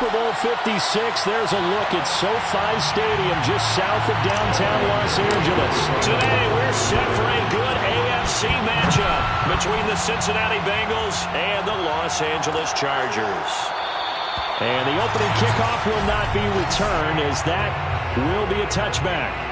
Super Bowl 56. There's a look at SoFi Stadium just south of downtown Los Angeles. Today, we're set for a good AFC matchup between the Cincinnati Bengals and the Los Angeles Chargers. And the opening kickoff will not be returned, as that will be a touchback.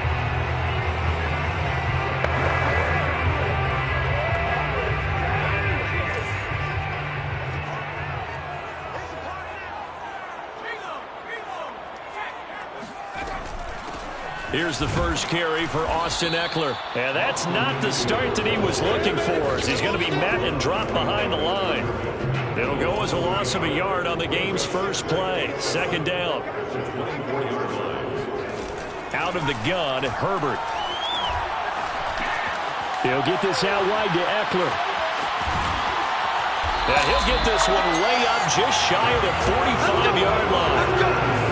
Here's the first carry for Austin Ekeler. And that's not the start that he was looking for, as he's going to be met and dropped behind the line. It'll go as a loss of a yard on the game's first play. Second down. Out of the gun, Herbert. He'll get this out wide to Ekeler. And he'll get this one way up just shy of the 45-yard line.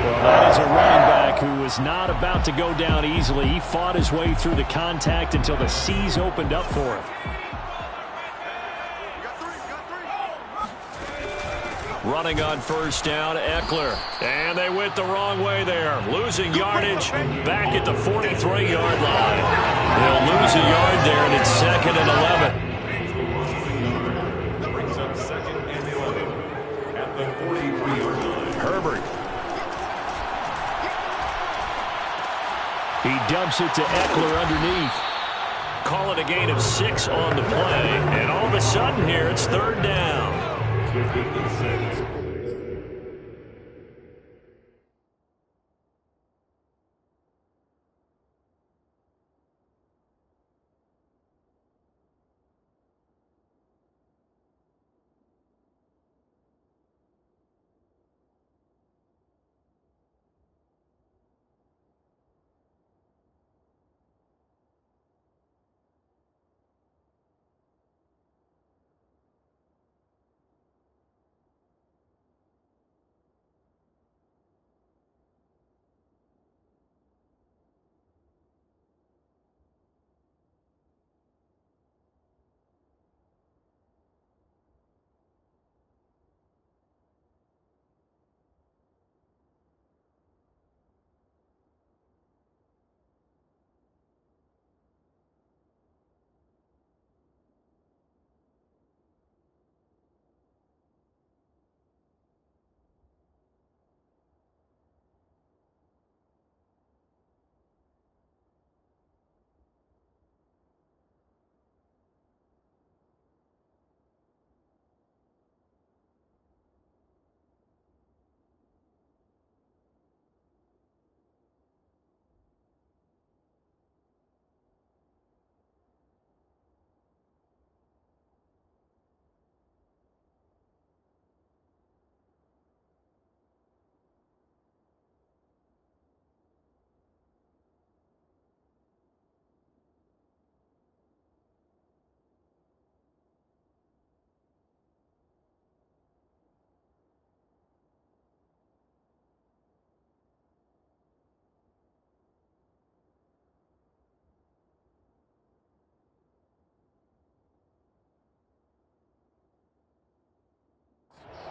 Well, that is a running back who is not about to go down easily. He fought his way through the contact until the seas opened up for him. Running on first down, Ekeler. And they went the wrong way there. Losing yardage back at the 43-yard line. They'll lose a yard there, and it's 2nd and 11. Brings up 2nd and 11 at the 43-yard line. Herbert. He dumps it to Ekeler underneath. Call it a gain of 6 on the play. And all of a sudden here, it's 3rd down. 56.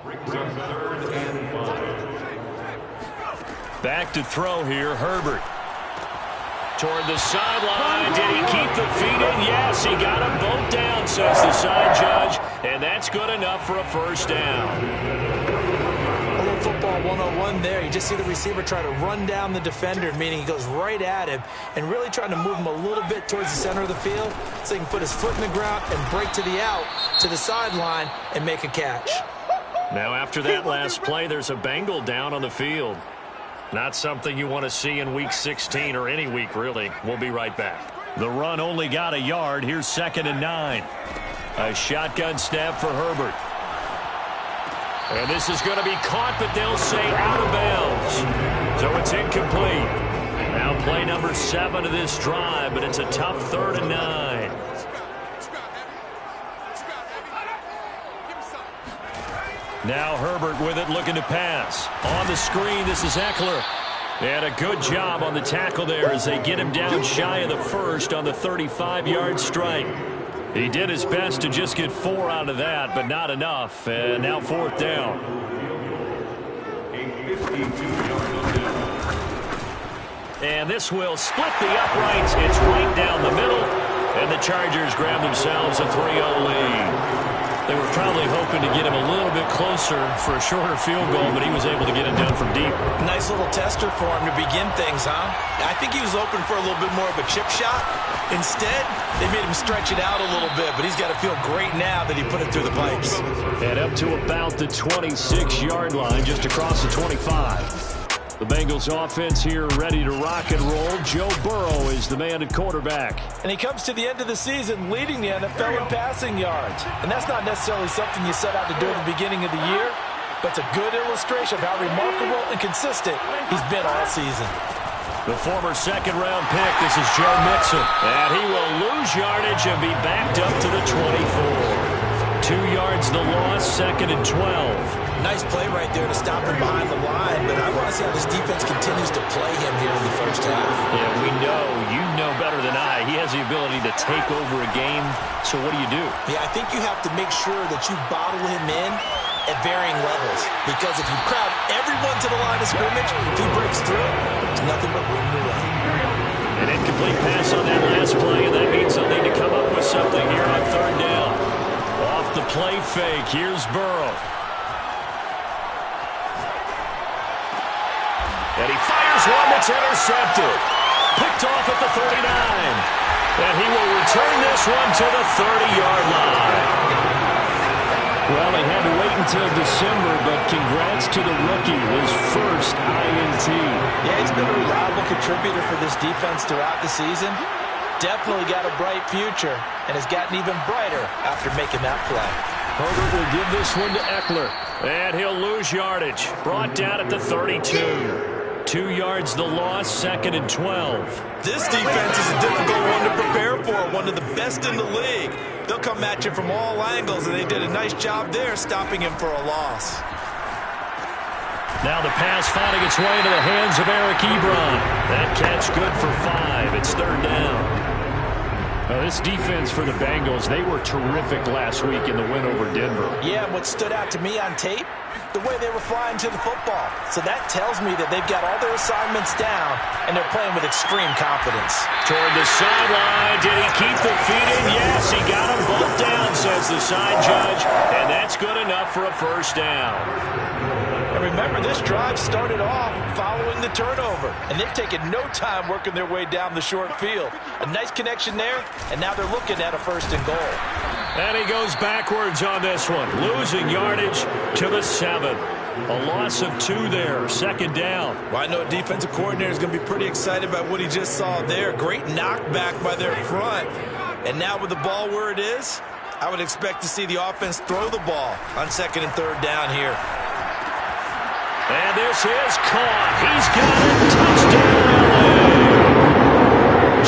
Brings up 3rd and 5. Back to throw here, Herbert. Toward the sideline. Did he keep the feet in? Yes, he got them both down, says the side judge. And that's good enough for a first down. A little football 101 there. You just see the receiver try to run down the defender, meaning he goes right at him and really trying to move him a little bit towards the center of the field so he can put his foot in the ground and break to the out, to the sideline, and make a catch. Now, after that last play, there's a Bengal down on the field. Not something you want to see in Week 16 or any week, really. We'll be right back. The run only got a yard. Here's 2nd and 9. A shotgun snap for Herbert. And this is going to be caught, but they'll say out of bounds. So it's incomplete. Now play number 7 of this drive, but it's a tough 3rd and 9. Now Herbert with it, looking to pass. On the screen, this is Ekeler. And a good job on the tackle there as they get him down shy of the first on the 35-yard strike. He did his best to just get 4 out of that, but not enough. And now 4th down. a 52-yard penalty. And this will split the uprights. It's right down the middle. And the Chargers grab themselves a 3-0 lead. They were probably hoping to get him a little bit closer for a shorter field goal, but he was able to get it done from deep. Nice little tester for him to begin things, huh? I think he was open for a little bit more of a chip shot. Instead, they made him stretch it out a little bit, but he's got to feel great now that he put it through the pipes. And up to about the 26-yard line, just across the 25. The Bengals offense here ready to rock and roll. Joe Burrow is the man at quarterback. And he comes to the end of the season leading the NFL in passing yards. And that's not necessarily something you set out to do at the beginning of the year, but it's a good illustration of how remarkable and consistent he's been all season. The former second-round pick, this is Joe Mixon. And he will lose yardage and be backed up to the 24. 2 yards the loss, 2nd and 12. Nice play right there to stop him behind the line, but I want to see how this defense continues to play him here in the first half. Yeah, we know, you know better than I, he has the ability to take over a game, so what do you do? Yeah, I think you have to make sure that you bottle him in at varying levels, because if you crowd everyone to the line of scrimmage, if he breaks through, there's nothing but room to run. An incomplete pass on that last play, and that means they'll need to come up with something here on 3rd down. Off the play fake, here's Burrow. And he fires one that's intercepted. Picked off at the 39. And he will return this one to the 30-yard line. Well, they had to wait until December, but congrats to the rookie, his first INT. Yeah, he's been a reliable contributor for this defense throughout the season. Definitely got a bright future, and has gotten even brighter after making that play. Herbert will give this one to Eckler. And he'll lose yardage. Brought down at the 32. 2 yards the loss, 2nd and 12. This defense is a difficult one to prepare for, one of the best in the league. They'll come at you from all angles, and they did a nice job there stopping him for a loss. Now the pass finding its way into the hands of Eric Ebron. That catch good for 5. It's 3rd down. This defense for the Bengals, they were terrific last week in the win over Denver. Yeah, and what stood out to me on tape, the way they were flying to the football. So that tells me that they've got all their assignments down, and they're playing with extreme confidence. Toward the sideline, did he keep the feet in? Yes, he got him both down, says the side judge, and that's good enough for a 1st down. And remember, this drive started off following the turnover, and they've taken no time working their way down the short field. A nice connection there, and now they're looking at a 1st and goal. And he goes backwards on this one, losing yardage to the 7. A loss of 2 there, 2nd down. Well, I know a defensive coordinator is going to be pretty excited about what he just saw there. Great knockback by their front. And now with the ball where it is, I would expect to see the offense throw the ball on 2nd and 3rd down here. And this is caught. He's got it. Touchdown, LA.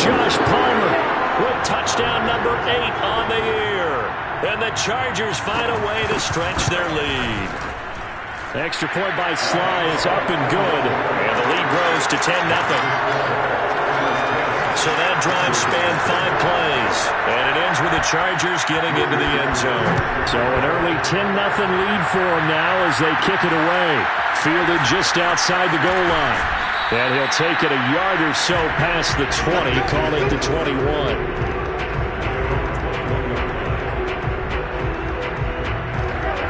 Josh Palmer with touchdown number 8 on the year. And the Chargers find a way to stretch their lead. Extra point by Sly is up and good. And the lead grows to 10-0. So that drive spanned 5 plays. And it ends with the Chargers getting into the end zone. So an early 10-0 lead for them now as they kick it away. Fielded just outside the goal line. And he'll take it a yard or so past the 20, call it the 21.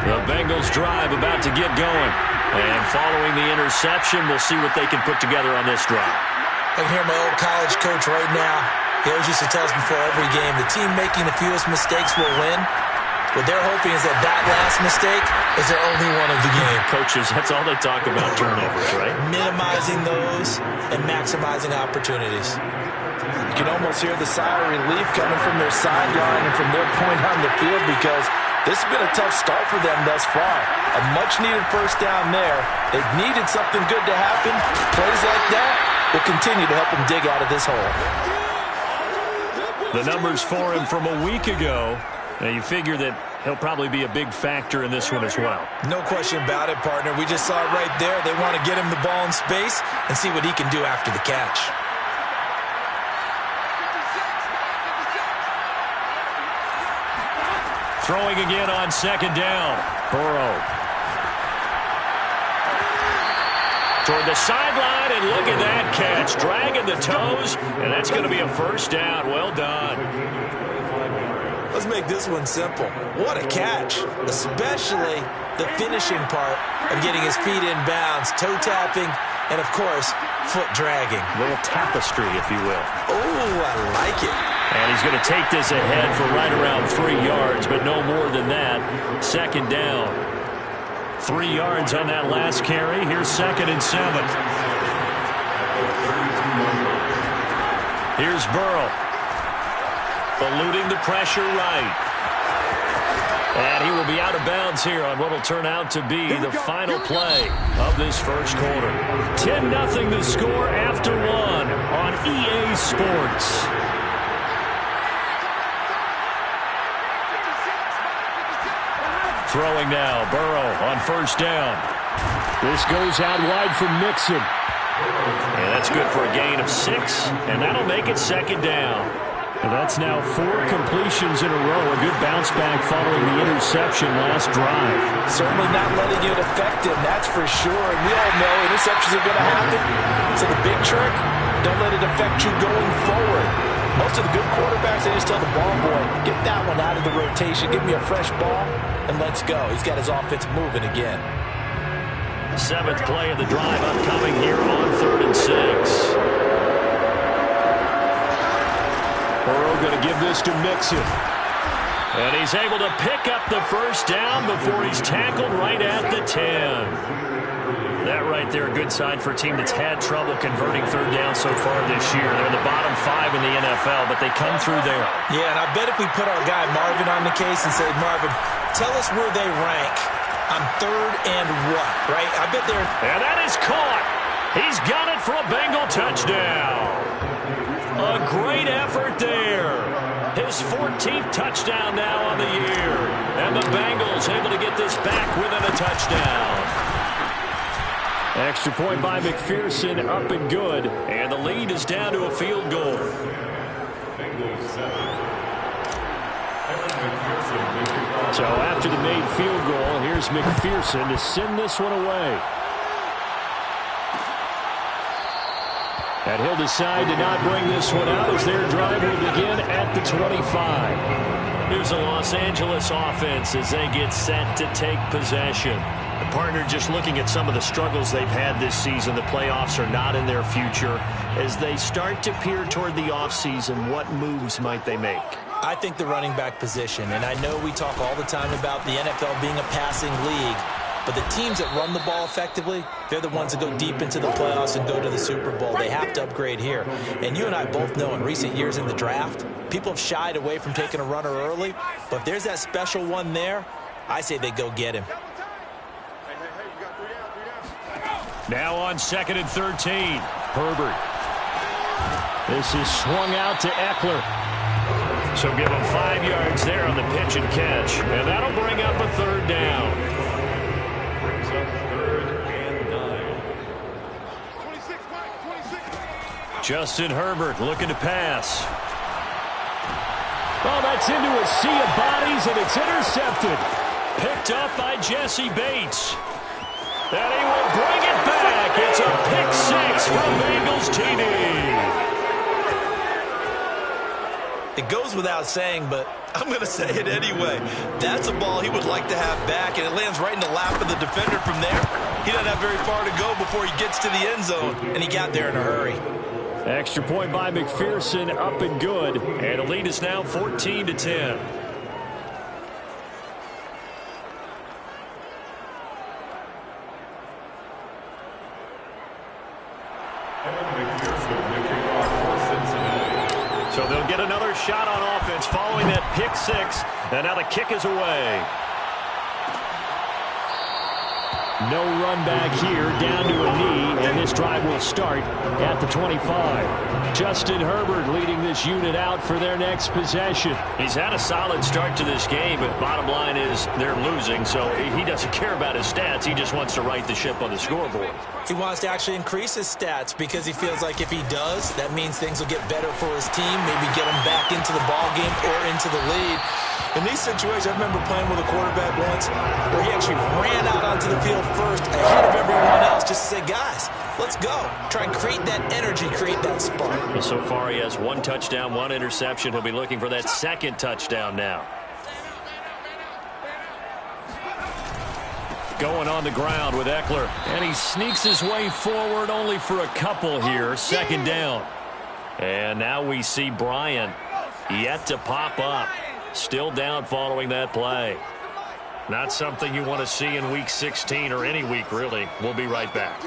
The Bengals drive about to get going. And following the interception, we'll see what they can put together on this drive. I can hear my old college coach right now. He always used to tell us before every game, the team making the fewest mistakes will win. What they're hoping is that that last mistake is their only one of the game. Coaches, that's all they talk about, turnovers, right? Minimizing those and maximizing opportunities. You can almost hear the sigh of relief coming from their sideline and from their point on the field because this has been a tough start for them thus far. A much-needed 1st down there. They've needed something good to happen. Plays like that will continue to help them dig out of this hole. The numbers for him from a week ago. Now, you figure that he'll probably be a big factor in this one as well. No question about it, partner. We just saw it right there. They want to get him the ball in space and see what he can do after the catch. Throwing again on 2nd down. Burrow. toward the sideline, and look at that catch. Dragging the toes, and that's going to be a first down. Well done. Let's make this one simple. What a catch, especially the finishing part of getting his feet in bounds, toe tapping, and, of course, foot dragging. A little tapestry, if you will. Oh, I like it. And he's going to take this ahead for right around 3 yards, but no more than that. Second down. 3 yards on that last carry. Here's 2nd and 7. Here's Burrow. Eluding the pressure right. And he will be out of bounds here on what will turn out to be the final play of this first quarter. 10-0 the score after 1 on EA Sports. Throwing now, Burrow on first down. This goes out wide for Mixon. And that's good for a gain of 6, and that'll make it 2nd down. And that's now 4 completions in a row. A good bounce back following the interception last drive. Certainly not letting it affect him, that's for sure. And we all know interceptions are going to happen. So the big trick, don't let it affect you going forward. Most of the good quarterbacks, they just tell the ball boy, get that one out of the rotation, give me a fresh ball, and let's go. He's got his offense moving again. 7th play of the drive upcoming here on 3rd and 6. Burrow going to give this to Mixon. And he's able to pick up the first down before he's tackled right at the 10. That right there, a good sign for a team that's had trouble converting 3rd down so far this year. They're in the bottom 5 in the NFL, but they come through there. Yeah, and I bet if we put our guy Marvin on the case and say, Marvin, tell us where they rank on 3rd and what, right? I bet they're... And that is caught. He's got it for a Bengal touchdown. A great effort there. His 14th touchdown now on the year. And the Bengals able to get this back within a touchdown. Extra point by McPherson, up and good. And the lead is down to a field goal. So after the made field goal, here's McPherson to send this one away. And he'll decide to not bring this one out as their drive will begin at the 25. Here's the Los Angeles offense as they get set to take possession. The partner just looking at some of the struggles they've had this season. The playoffs are not in their future. As they start to peer toward the offseason, what moves might they make? I think the running back position, and I know we talk all the time about the NFL being a passing league, but the teams that run the ball effectively, they're the ones that go deep into the playoffs and go to the Super Bowl. They have to upgrade here. And you and I both know in recent years in the draft, people have shied away from taking a runner early. But if there's that special one there, I say they go get him. Now on 2nd and 13. Herbert. This is swung out to Eckler. So give him 5 yards there on the pitch and catch. And that'll bring up a 3rd down. Justin Herbert looking to pass. Oh, that's into a sea of bodies, and it's intercepted. Picked up by Jesse Bates. And he will bring it back. It's a pick 6 from Bengals TD. It goes without saying, but I'm going to say it anyway. That's a ball he would like to have back, and it lands right in the lap of the defender from there. He doesn't have very far to go before he gets to the end zone, and he got there in a hurry. Extra point by McPherson, up and good. And the lead is now 14-10. So they'll get another shot on offense following that pick 6. And now the kick is away. No run back here, down to a knee, and this drive will start at the 25. Justin Herbert leading this unit out for their next possession. He's had a solid start to this game, but bottom line is they're losing, so he doesn't care about his stats. He just wants to right the ship on the scoreboard. He wants to actually increase his stats because he feels like if he does, that means things will get better for his team, maybe get him back into the ball game or into the lead. In these situations, I remember playing with a quarterback once where he actually ran out onto the field first ahead of everyone else just to say, guys, let's go. Try and create that energy, create that spark. Well, so far he has 1 touchdown, 1 interception. He'll be looking for that 2nd touchdown now. Going on the ground with Eckler. And he sneaks his way forward only for a couple here. 2nd down. And now we see Bryant yet to pop up. Still down following that play. Not something you want to see in Week 16 or any week, really. We'll be right back.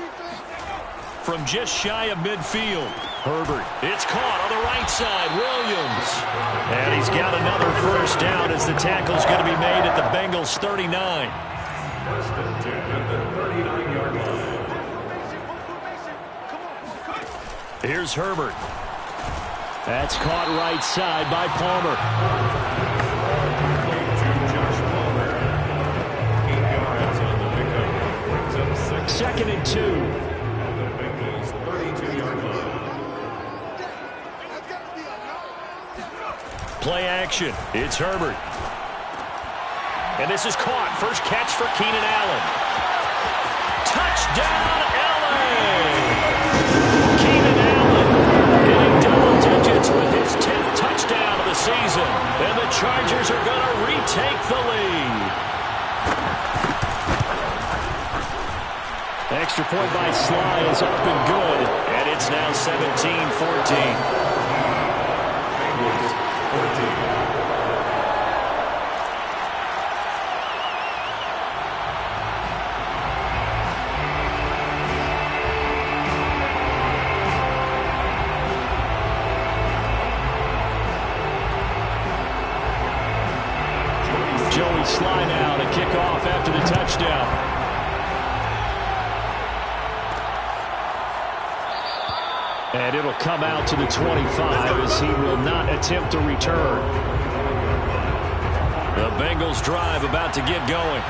From just shy of midfield, Herbert. It's caught on the right side. Williams. And he's got another first down as the tackle's going to be made at the Bengals' 39. First and 10 at the 39-yard line. Here's Herbert. That's caught right side by Palmer. Second and 2. Play action. It's Herbert. And this is caught. First catch for Keenan Allen. Touchdown, LA! Keenan Allen hitting double digits with his 10th touchdown of the season. And the Chargers are going to retake the lead. Extra point by Sly is up and good. And it's now 17-14. Joey Sly now to kick off after the touchdown. And it'll come out to the 25 as he will not attempt to return. The Bengals drive about to get going.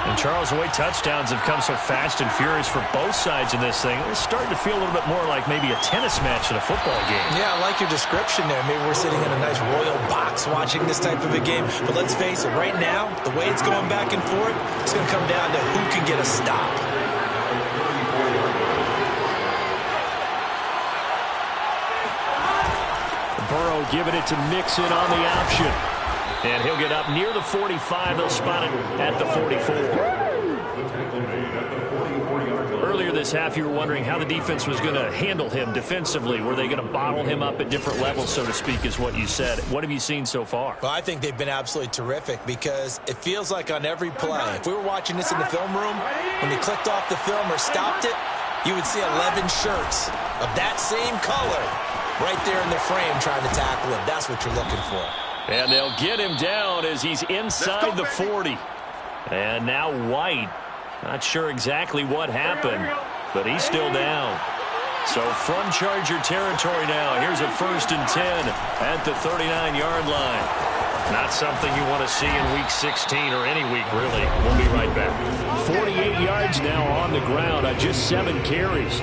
And Charles, the way touchdowns have come so fast and furious for both sides in this thing, it's starting to feel a little bit more like maybe a tennis match in a football game. Yeah, I like your description there. Maybe we're sitting in a nice royal box watching this type of a game. But let's face it, right now, the way it's going back and forth, it's going to come down to who can get a stop. Burrow giving it to Mixon on the option. And he'll get up near the 45. They'll spot it at the 44. Earlier this half, you were wondering how the defense was going to handle him defensively. Were they going to bottle him up at different levels, so to speak, is what you said. What have you seen so far? Well, I think they've been absolutely terrific because it feels like on every play, if we were watching this in the film room, when they clicked off the film or stopped it, you would see 11 shirts of that same color right there in the frame trying to tackle him. That's what you're looking for. And they'll get him down as he's inside the 40. And now White. Not sure exactly what happened, but he's still down. So from Charger territory now, here's a 1st and 10 at the 39-yard line. Not something you want to see in Week 16 or any week, really. We'll be right back. 48 yards now on the ground on just 7 carries.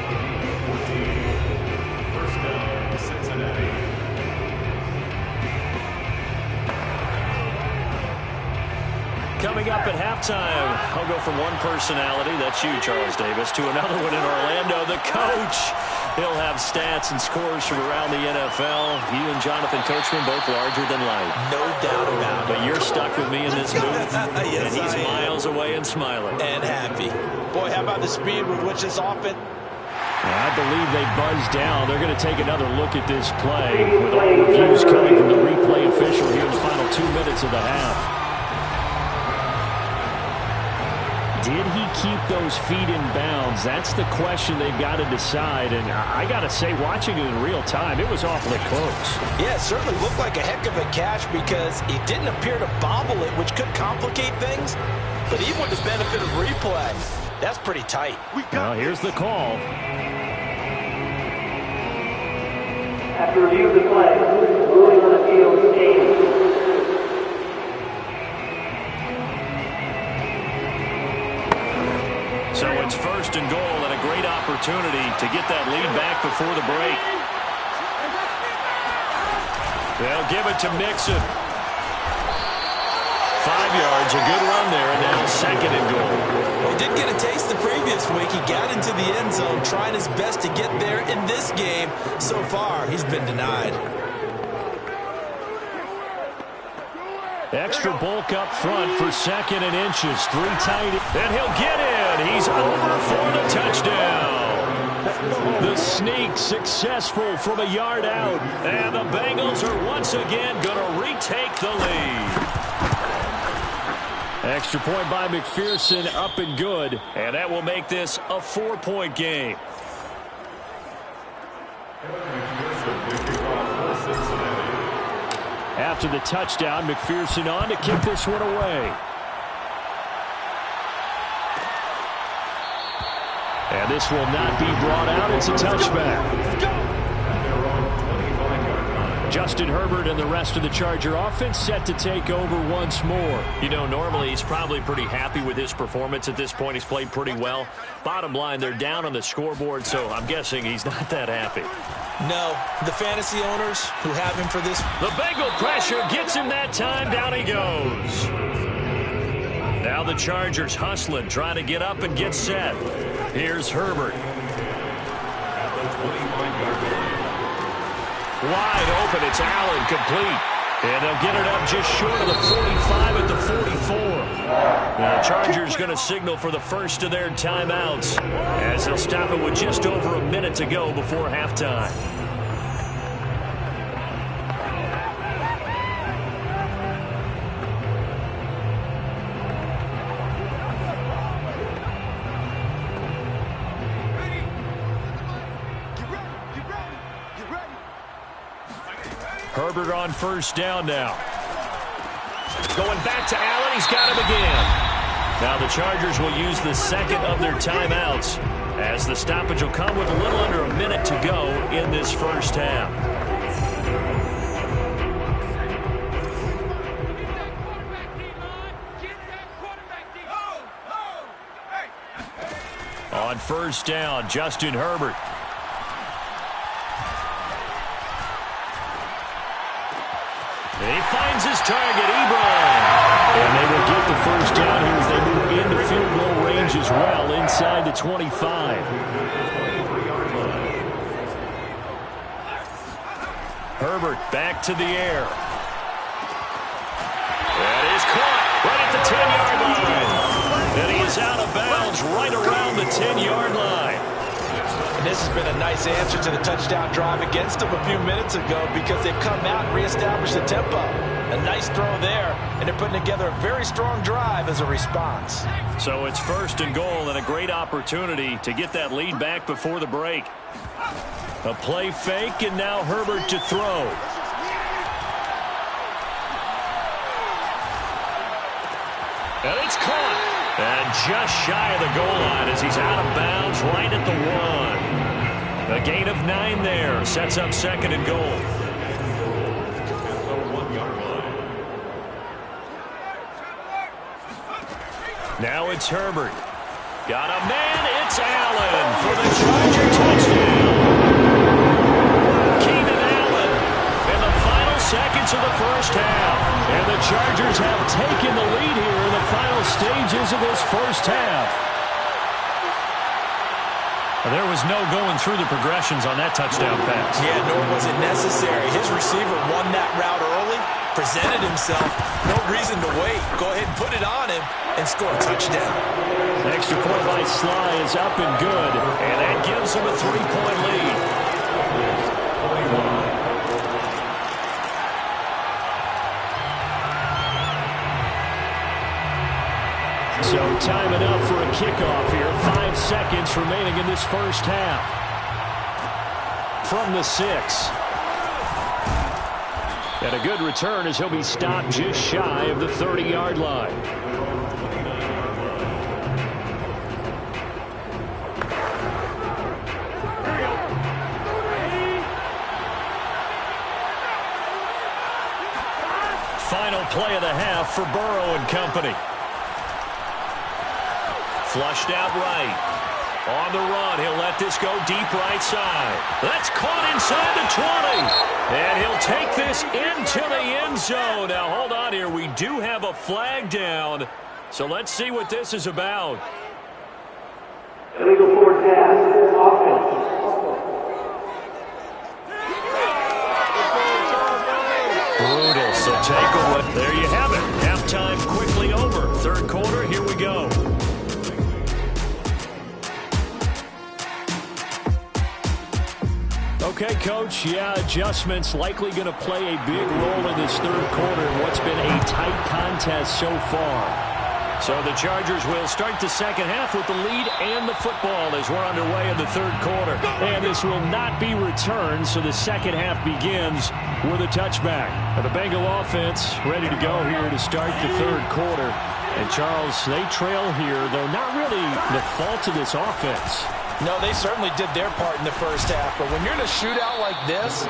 Coming up at halftime, I'll go from one personality, that's you, Charles Davis, to another one in Orlando, the coach. He'll have stats and scores from around the NFL. You and Jonathan Coachman both larger than life. No doubt about it. But you're stuck with me in this booth, yes, and he's miles away and smiling. And happy. Boy, how about the speed with which this offense... I believe they buzzed down. They're going to take another look at this play with all the reviews coming from the replay official here in the final 2 minutes of the half. Did he keep those feet in bounds? That's the question they've got to decide. And I got to say, watching it in real time, it was awfully close. Yeah, it certainly looked like a heck of a catch because he didn't appear to bobble it, which could complicate things. But even with the benefit of replay, that's pretty tight. Well, here's the call. After review of the play, ruling on the field stands. So it's 1st and goal and a great opportunity to get that lead back before the break. They'll give it to Mixon. 5 yards, a good run there, and now 2nd and goal. He did get a taste the previous week. He got into the end zone, trying his best to get there in this game. So far, he's been denied. Extra bulk up front for 2nd and inches. 3 tight. And he'll get in. He's over for the touchdown. The sneak successful from a yard out. And the Bengals are once again going to retake the lead. Extra point by McPherson, up and good. And that will make this a 4-point game. After the touchdown, McPherson on to kick this one away. And this will not be brought out. It's a touchback. Justin Herbert and the rest of the Charger offense set to take over once more. You know, normally he's probably pretty happy with his performance at this point. He's played pretty well. Bottom line, they're down on the scoreboard, so I'm guessing he's not that happy. No, the fantasy owners who have him for this. The Bengal pressure gets him that time. Down he goes. Now the Chargers hustling, trying to get up and get set. Here's Herbert. Wide open, it's Allen, complete. And they'll get it up just short of the 45 at the 44. Now the Chargers going to signal for the first of their timeouts as they'll stop it with just over a minute to go before halftime. Herbert on first down now. Going back to Allen. He's got him again. Now the Chargers will use the second of their timeouts as the stoppage will come with a little under a minute to go in this first half. On first down, Justin Herbert. He finds his target, Ebron. And they will get the first down here as they move into field goal range as well, inside the 25. Herbert back to the air. That is caught right at the 10-yard line. And he is out of bounds right around the 10-yard line. And this has been a nice answer to the touchdown drive against them a few minutes ago because they've come out and reestablished the tempo. A nice throw there, and they're putting together a very strong drive as a response. So it's first and goal and a great opportunity to get that lead back before the break. A play fake, and now Herbert to throw. And it's caught. And just shy of the goal line as he's out of bounds right at the 1. A gain of 9 there. Sets up second and goal. Now it's Herbert. Got a man. It's Allen for the Charger touchdown. Keenan Allen in the final seconds of the first half. And the Chargers have taken the lead here in the final stages of this first half. There was no going through the progressions on that touchdown pass. Yeah, nor was it necessary. His receiver won that route early, presented himself. No reason to wait. Go ahead and put it on him and score a touchdown. Extra point by Sly is up and good, and that gives him a 3-point lead. So time enough for a kickoff here. 5 seconds remaining in this first half. From the 6. And a good return as he'll be stopped just shy of the 30-yard line. Final play of the half for Burrow and company. Flushed out right. On the run, he'll let this go deep right side. That's caught inside the 20. And he'll take this into the end zone. Now, hold on here. We do have a flag down. So let's see what this is about. Illegal forward pass. Offense. Brutal, so take away. There you have it. Halftime quickly over. Third quarter, here we go. Okay, Coach, adjustments likely going to play a big role in this third quarter in what's been a tight contest so far. So the Chargers will start the second half with the lead and the football as we're underway in the third quarter. And this will not be returned, so the second half begins with a touchback. The Bengal offense ready to go here to start the third quarter. And, Charles, they trail here, though not really the fault of this offense. No, they certainly did their part in the first half, but when you're in a shootout like this,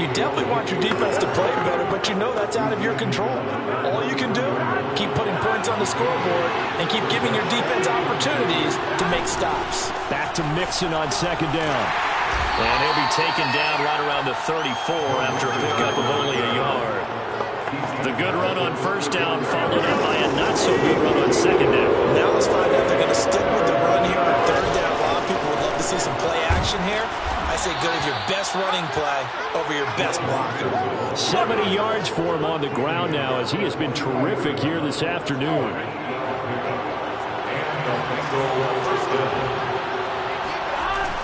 you definitely want your defense to play better, but you know that's out of your control. All you can do, keep putting points on the scoreboard and keep giving your defense opportunities to make stops. Back to Mixon on second down. And he'll be taken down right around the 34 after a pickup of only a yard. The good run on first down followed up by a not-so-good run on second down. Now let's find out if they're going to stick with the run here on third down. A lot of people would love to see some play action here. I say go with your best running play over your best blocker. 70 yards for him on the ground now as he has been terrific here this afternoon.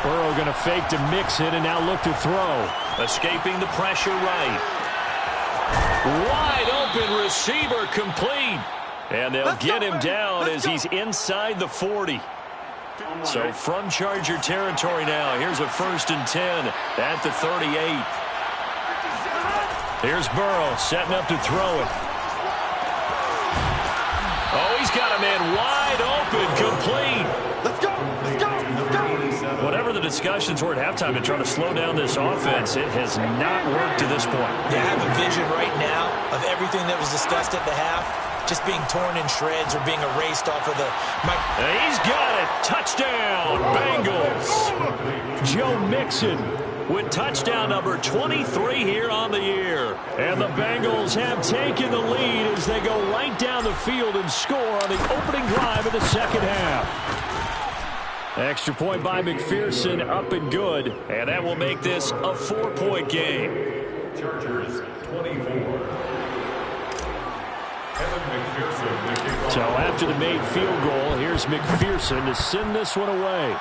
Burrow going to fake to Mixon and now look to throw. Escaping the pressure right. Wide open receiver complete. And they'll get him down as he's inside the 40. So from Charger territory now, here's a 1st and 10 at the 38. Here's Burrow setting up to throw it. Oh, he's got a man wide open, complete. Let's go, let's go, let's go. Whatever the discussions were at halftime to try to slow down this offense, it has not worked to this point. You have a vision right now of everything that was discussed at the half just being torn in shreds or being erased off of the... He's got it. Touchdown, Bengals. Joe Mixon with touchdown number 23 here on the year. And the Bengals have taken the lead as they go right down the field and score on the opening drive of the second half. Extra point by McPherson, up and good. And that will make this a 4-point game. Chargers 24. So after the made field goal, here's McPherson to send this one away.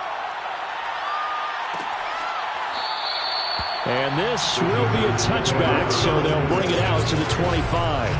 And this will be a touchback, so they'll bring it out to the 25.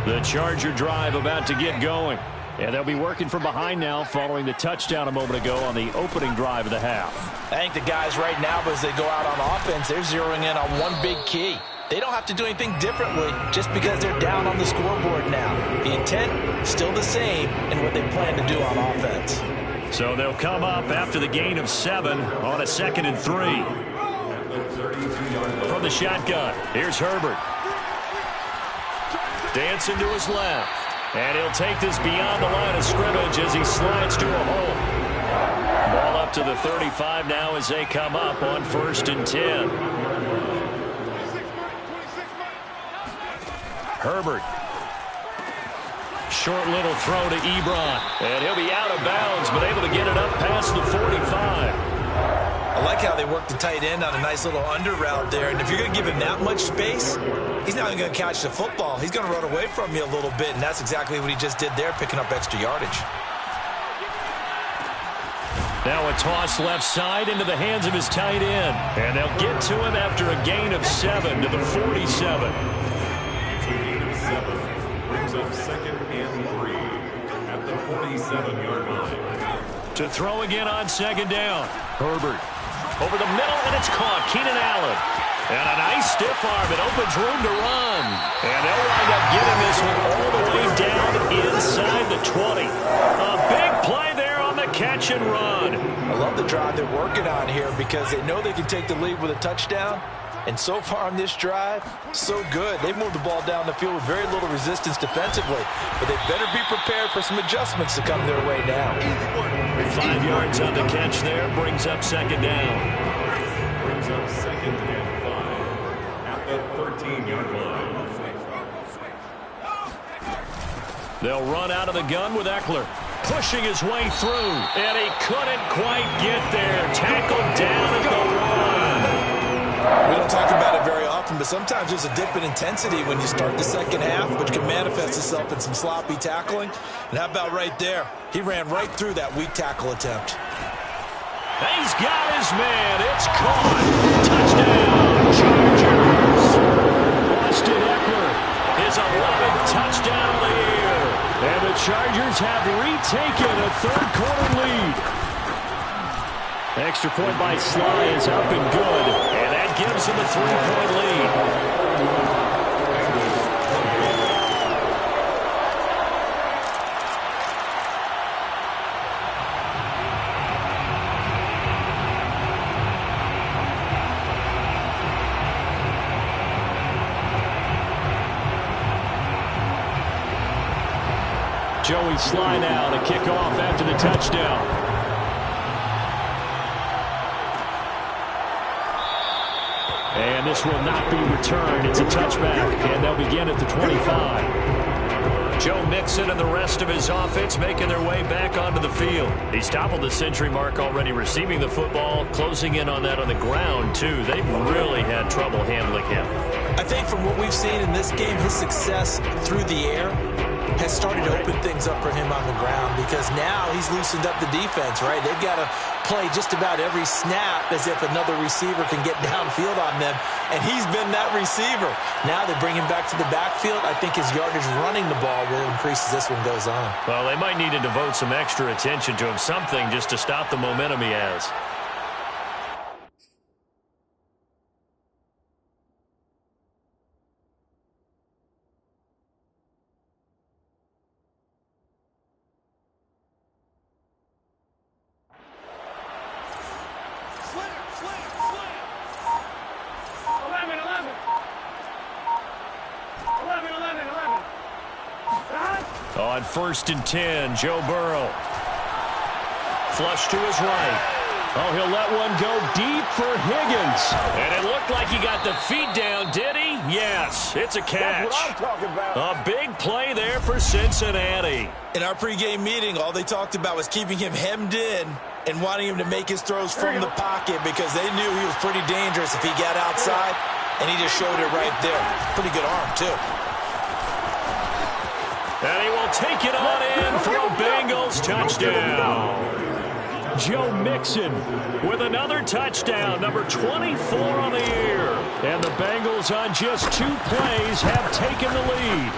The Charger drive about to get going. And they'll be working from behind now following the touchdown a moment ago on the opening drive of the half. I think the guys right now, as they go out on offense, they're zeroing in on one big key. They don't have to do anything differently just because they're down on the scoreboard now. The intent still the same in what they plan to do on offense. So they'll come up after the gain of 7 on a 2nd and 3. From the shotgun, here's Herbert. Dancing to his left. And he'll take this beyond the line of scrimmage as he slides to a hole. Ball up to the 35 now as they come up on 1st and 10. Herbert. Short little throw to Ebron. And he'll be out of bounds, but able to get it up past the 45. I like how they work the tight end on a nice little under route there. And if you're going to give him that much space, he's not even going to catch the football. He's going to run away from you a little bit, and that's exactly what he just did there, picking up extra yardage. Now a toss left side into the hands of his tight end. And they'll get to him after a gain of 7 to the 47. It's a gain of 7. Brings up 2nd and 3 at the 47-yard line. To throw again on 2nd down. Herbert over the middle, and it's caught. Keenan Allen. And a nice stiff arm. It opens room to run. And they'll wind up getting this one all the way down inside the 20. A big play there on the catch and run. I love the drive they're working on here because they know they can take the lead with a touchdown, And so far on this drive, so good. They've moved the ball down the field with very little resistance defensively. But they better be prepared for some adjustments to come their way now. 5 yards on the catch there. Brings up second down. Brings up second and 5 at the 13-yard line. They'll run out of the gun with Eckler. Pushing his way through. And he couldn't quite get there. Tackled down at the 1. We don't talk about it very often, but sometimes there's a dip in intensity when you start the second half, which can manifest itself in some sloppy tackling. And how about right there? He ran right through that weak tackle attempt. He's got his man. It's caught. Touchdown, Chargers. Austin Eckler, his 11th touchdown of the year. And the Chargers have retaken a third-quarter lead. Extra point by Sly is up and good. And that gives him a 3-point lead. Joey Sly now to kick off after the touchdown. And this will not be returned. It's a touchback, and they'll begin at the 25. Joe Mixon and the rest of his offense making their way back onto the field. He's toppled the century mark already receiving the football, closing in on that on the ground, too. They've really had trouble handling him. I think from what we've seen in this game, his success through the air has started to open things up for him on the ground because now he's loosened up the defense, right? They've got to play just about every snap as if another receiver can get downfield on them, and he's been that receiver. Now they bring him back to the backfield. I think his yardage running the ball will increase as this one goes on. Well, they might need to devote some extra attention to him, something just to stop the momentum he has. On 1st and 10, Joe Burrow. Flush to his right. Oh, he'll let one go deep for Higgins. And it looked like he got the feet down, did he? Yes, it's a catch. That's what I'm talking about. A big play there for Cincinnati. In our pregame meeting, all they talked about was keeping him hemmed in and wanting him to make his throws from the pocket because they knew he was pretty dangerous if he got outside, and he just showed it right there. Pretty good arm, too. And he will take it on in for a Bengals touchdown. Joe Mixon with another touchdown, number 24 on the year. And the Bengals on just 2 plays have taken the lead.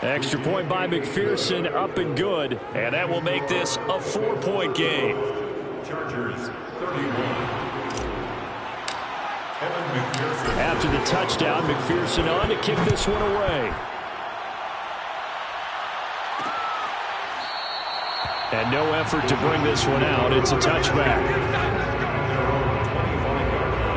Extra point by McPherson, up and good. And that will make this a 4-point game. Chargers 31. Evan McPherson. After the touchdown, McPherson on to kick this one away. And no effort to bring this one out. It's a touchback.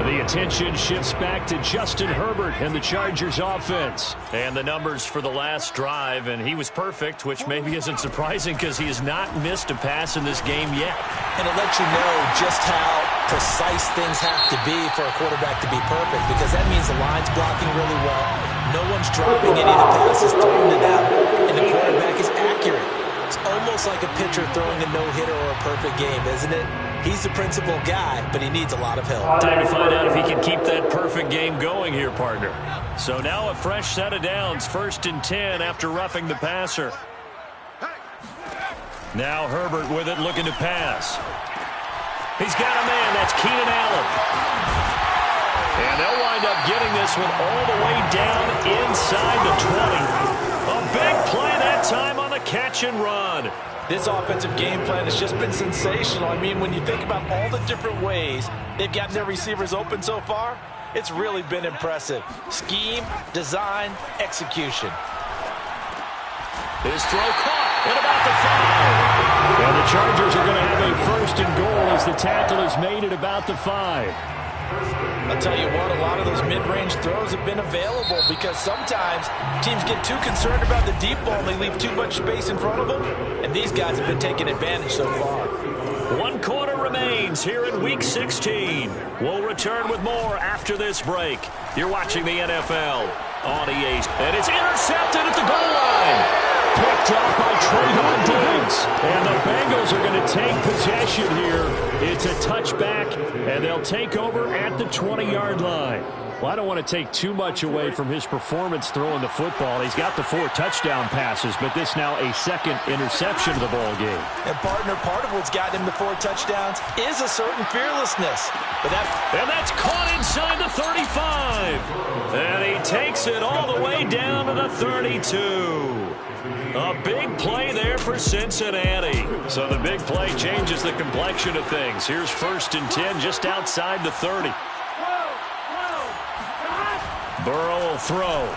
The attention shifts back to Justin Herbert and the Chargers offense. And the numbers for the last drive, and he was perfect, which maybe isn't surprising because he has not missed a pass in this game yet. And it lets you know just how precise things have to be for a quarterback to be perfect because that means the line's blocking really well. No one's dropping any of the passes thrown to them, and the quarterback is accurate. It's almost like a pitcher throwing a no-hitter or a perfect game, isn't it? He's the principal guy, but he needs a lot of help. Time to find out if he can keep that perfect game going here, partner. So now a fresh set of downs, 1st and 10 after roughing the passer. Now Herbert with it, looking to pass. He's got a man, that's Keenan Allen. And they'll wind up getting this one all the way down inside the 20. A big play that time on the catch and run. This offensive game plan has just been sensational. I mean, when you think about all the different ways they've gotten their receivers open so far, it's really been impressive. Scheme, design, execution. His throw caught at about the 5. And the Chargers are going to have a 1st and goal as the tackle is made at about the 5. I'll tell you what, a lot of those mid-range throws have been available because sometimes teams get too concerned about the deep ball and they leave too much space in front of them, and these guys have been taking advantage so far. 1 quarter remains here in Week 16. We'll return with more after this break. You're watching the NFL on EA. And it's intercepted at the goal line. Picked off by Trayvon Diggs. And the Bengals are going to take possession here. It's a touchback, and they'll take over at the 20-yard line. Well, I don't want to take too much away from his performance throwing the football. He's got the 4 touchdown passes, but this now a second interception of the ball game. And, partner, part of what's gotten him the 4 touchdowns is a certain fearlessness. And that's caught inside the 35. And he takes it all the way down to the 32. A big play there for Cincinnati. So the big play changes the complexion of things. Here's 1st and 10 just outside the 30. Burrow will throw.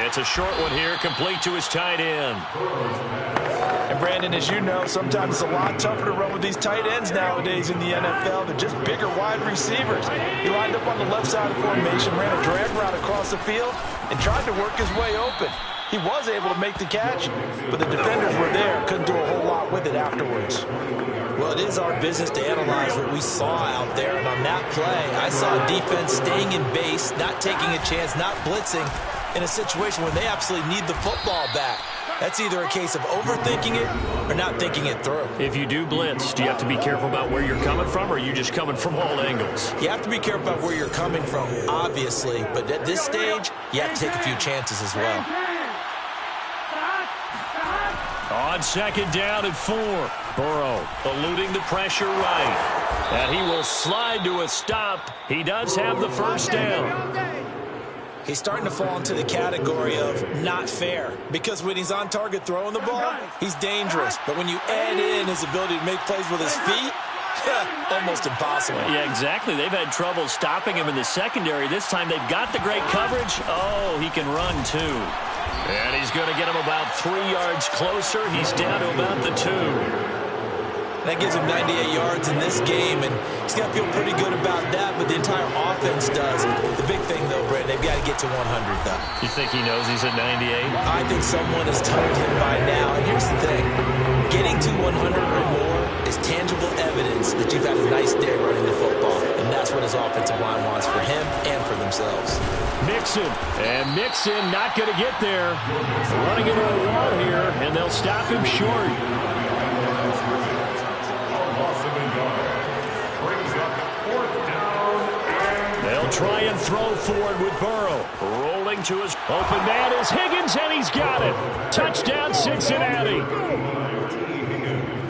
It's a short one here, complete to his tight end. And, Brandon, as you know, sometimes it's a lot tougher to run with these tight ends nowadays in the NFL. They're just bigger wide receivers. He lined up on the left side of the formation, ran a drag route across the field, and tried to work his way open. He was able to make the catch, but the defenders were there, couldn't do a whole lot with it afterwards. Well, it is our business to analyze what we saw out there, and on that play, I saw defense staying in base, not taking a chance, not blitzing, in a situation where they absolutely need the football back. That's either a case of overthinking it or not thinking it through. If you do blitz, do you have to be careful about where you're coming from, or are you just coming from all angles? You have to be careful about where you're coming from, obviously, but at this stage, you have to take a few chances as well. On 2nd down and 4, Burrow eluding the pressure right. And he will slide to a stop. He does have the 1st down. He's starting to fall into the category of not fair, because when he's on target throwing the ball, he's dangerous. But when you add in his ability to make plays with his feet, almost impossible. Yeah, exactly. They've had trouble stopping him in the secondary. This time they've got the great coverage. Oh, he can run too. And he's going to get him about 3 yards closer. He's down to about the 2. That gives him 98 yards in this game, and he's got to feel pretty good about that, but the entire offense does. The big thing, though, Brett, they've got to get to 100, though. You think he knows he's at 98? I think someone has told him by now, and here's the thing. Getting to 100 or more is tangible evidence that you've had a nice day running the football, and that's what his offensive line wants for him and for themselves. Mixon, and Mixon not going to get there. Running into a wall here, and they'll stop him short. They'll try and throw forward with Burrow. Rolling to his open man is Higgins, and he's got it. Touchdown, Cincinnati.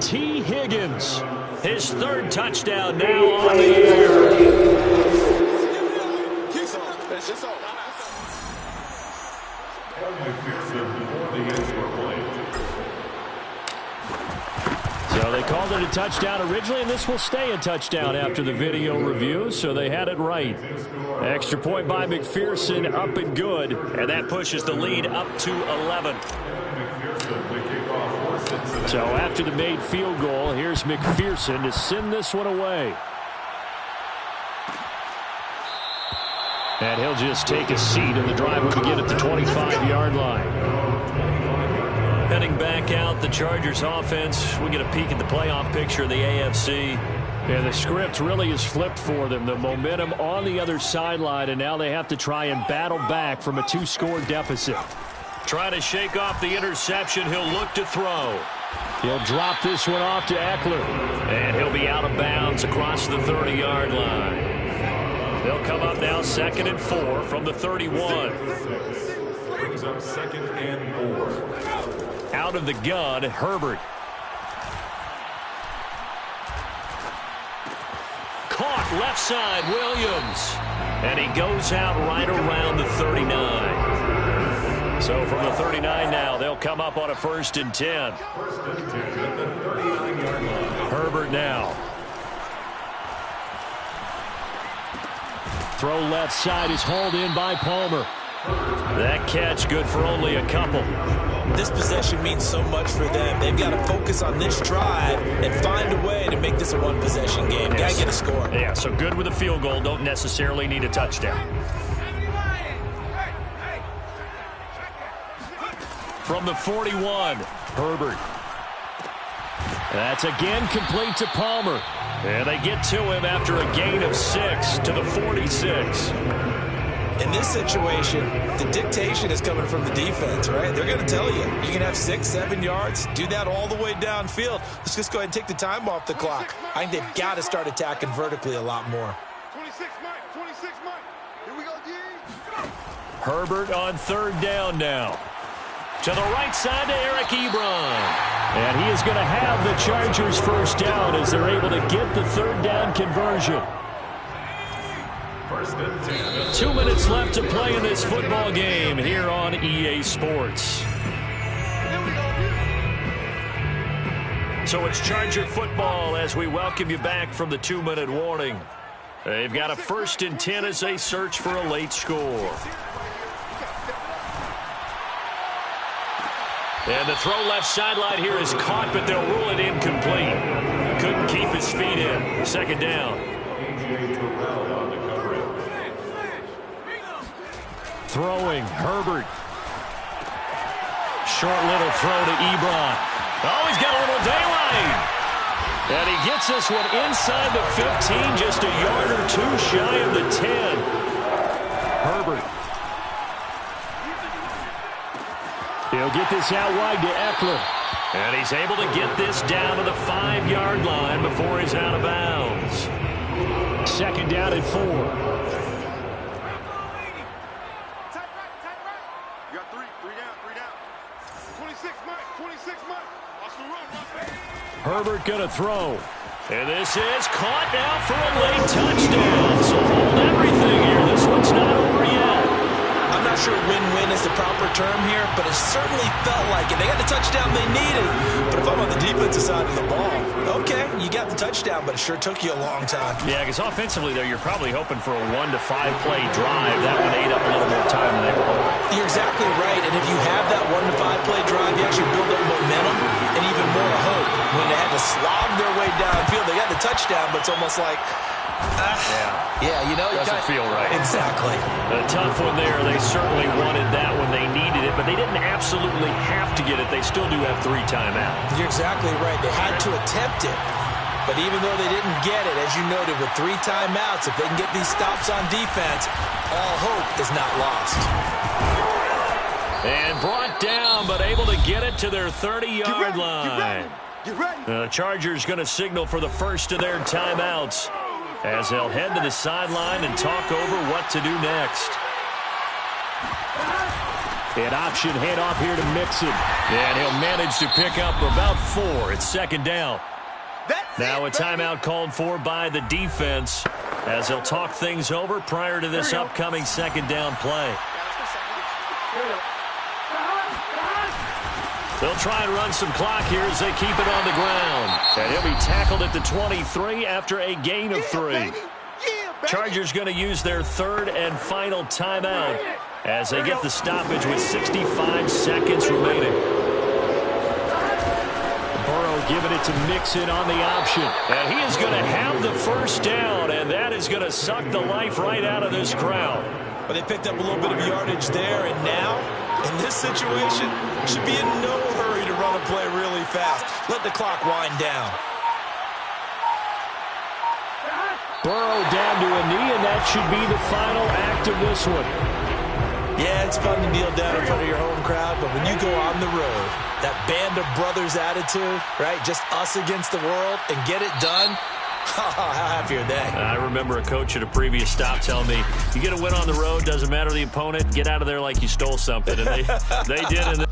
T. Higgins, his 3rd touchdown now on the year. So they called it a touchdown originally, and this will stay a touchdown after the video review, so they had it right. Extra point by McPherson, up and good, and that pushes the lead up to 11. So after the made field goal, here's McPherson to send this one away. And he'll just take a seat, and the drive will begin at the 25-yard line. Heading back out, the Chargers offense. We get a peek at the playoff picture of the AFC. And the script really is flipped for them. The momentum on the other sideline, and now they have to try and battle back from a 2-score deficit. Trying to shake off the interception. He'll look to throw. He'll drop this one off to Eckler. And he'll be out of bounds across the 30-yard line. They'll come up now 2nd and 4 from the 31. Brings up 2nd and 4. Out of the gun, Herbert. Caught left side, Williams. And he goes out right around the 39. So from the 39 now, they'll come up on a 1st and 10. Herbert now. Throw left side is hauled in by Palmer. That catch good for only a couple. This possession means so much for them. They've got to focus on this drive and find a way to make this a one-possession game. Got to get a score. Yeah, so good with a field goal. Don't necessarily need a touchdown. From the 41, Herbert. That's again complete to Palmer. And they get to him after a gain of 6 to the 46. In this situation, the dictation is coming from the defense, right? They're going to tell you, you can have 6, 7 yards, do that all the way downfield. Let's just go ahead and take the time off the clock. I think they've got to start attacking vertically a lot more. 26 Mike. Here we go, D. Herbert on third down now. To the right side to Eric Ebron. And he is going to have the Chargers first down as they're able to get the third down conversion. 2 minutes left to play in this football game here on EA Sports. So it's Charger football as we welcome you back from the 2-minute warning. They've got a 1st and 10 as they search for a late score. And the throw left sideline here is caught, but they'll rule it incomplete. Couldn't keep his feet in. Second down. Throwing, Herbert. Short little throw to Ebron. Oh, he's got a little daylight. And he gets this one inside the 15, just a yard or two shy of the 10. Herbert. He'll get this out wide to Eckler. And he's able to get this down to the 5-yard line before he's out of bounds. Second down and 4. You got three down. 26 Mike. Watch the run. Herbert going to throw. And this is caught now for a late touchdown. So hold everything here. This one's not over yet. I'm not sure win-win is the proper term here, but it certainly felt like it. They got the touchdown they needed. But if I'm on the defensive side of the ball, okay, you got the touchdown, but it sure took you a long time. Yeah, because offensively there, you're probably hoping for a 1 to 5 play drive. That would ate up a little more time than they were hoping. You're exactly right, and if you have that 1 to 5 play drive, you actually build up momentum and even more hope. When they had to slog their way downfield, they got the touchdown, but it's almost like, yeah, you know, doesn't feel right. Exactly. A tough one there. They certainly wanted that when they needed it, but they didn't absolutely have to get it. They still do have 3 timeouts. You're exactly right. They had to attempt it, but even though they didn't get it, as you noted, with 3 timeouts, if they can get these stops on defense, all hope is not lost. And brought down, but able to get it to their 30-yard line. The Chargers going to signal for the first of their timeouts as they'll head to the sideline and talk over what to do next. An option handoff here to Mixon. And he'll manage to pick up about 4. It's second down. Now a timeout called for by the defense as they'll talk things over prior to this upcoming second down play. They'll try and run some clock here as they keep it on the ground. And he'll be tackled at the 23 after a gain of 3. Chargers going to use their 3rd and final timeout as they get the stoppage with 65 seconds remaining. Burrow giving it to Mixon on the option. And he is going to have the first down, and that is going to suck the life right out of this crowd. But they picked up a little bit of yardage there, and now, in this situation, should be in no hurry to run a play really fast. Let the clock wind down. Burrow down to a knee, and that should be the final act of this one. Yeah, it's fun to kneel down in front of your home crowd, but when you go on the road, that band of brothers attitude, right, just us against the world, and get it done, how happy are they? I remember a coach at a previous stop telling me, you get a win on the road, doesn't matter the opponent, get out of there like you stole something. And they did. And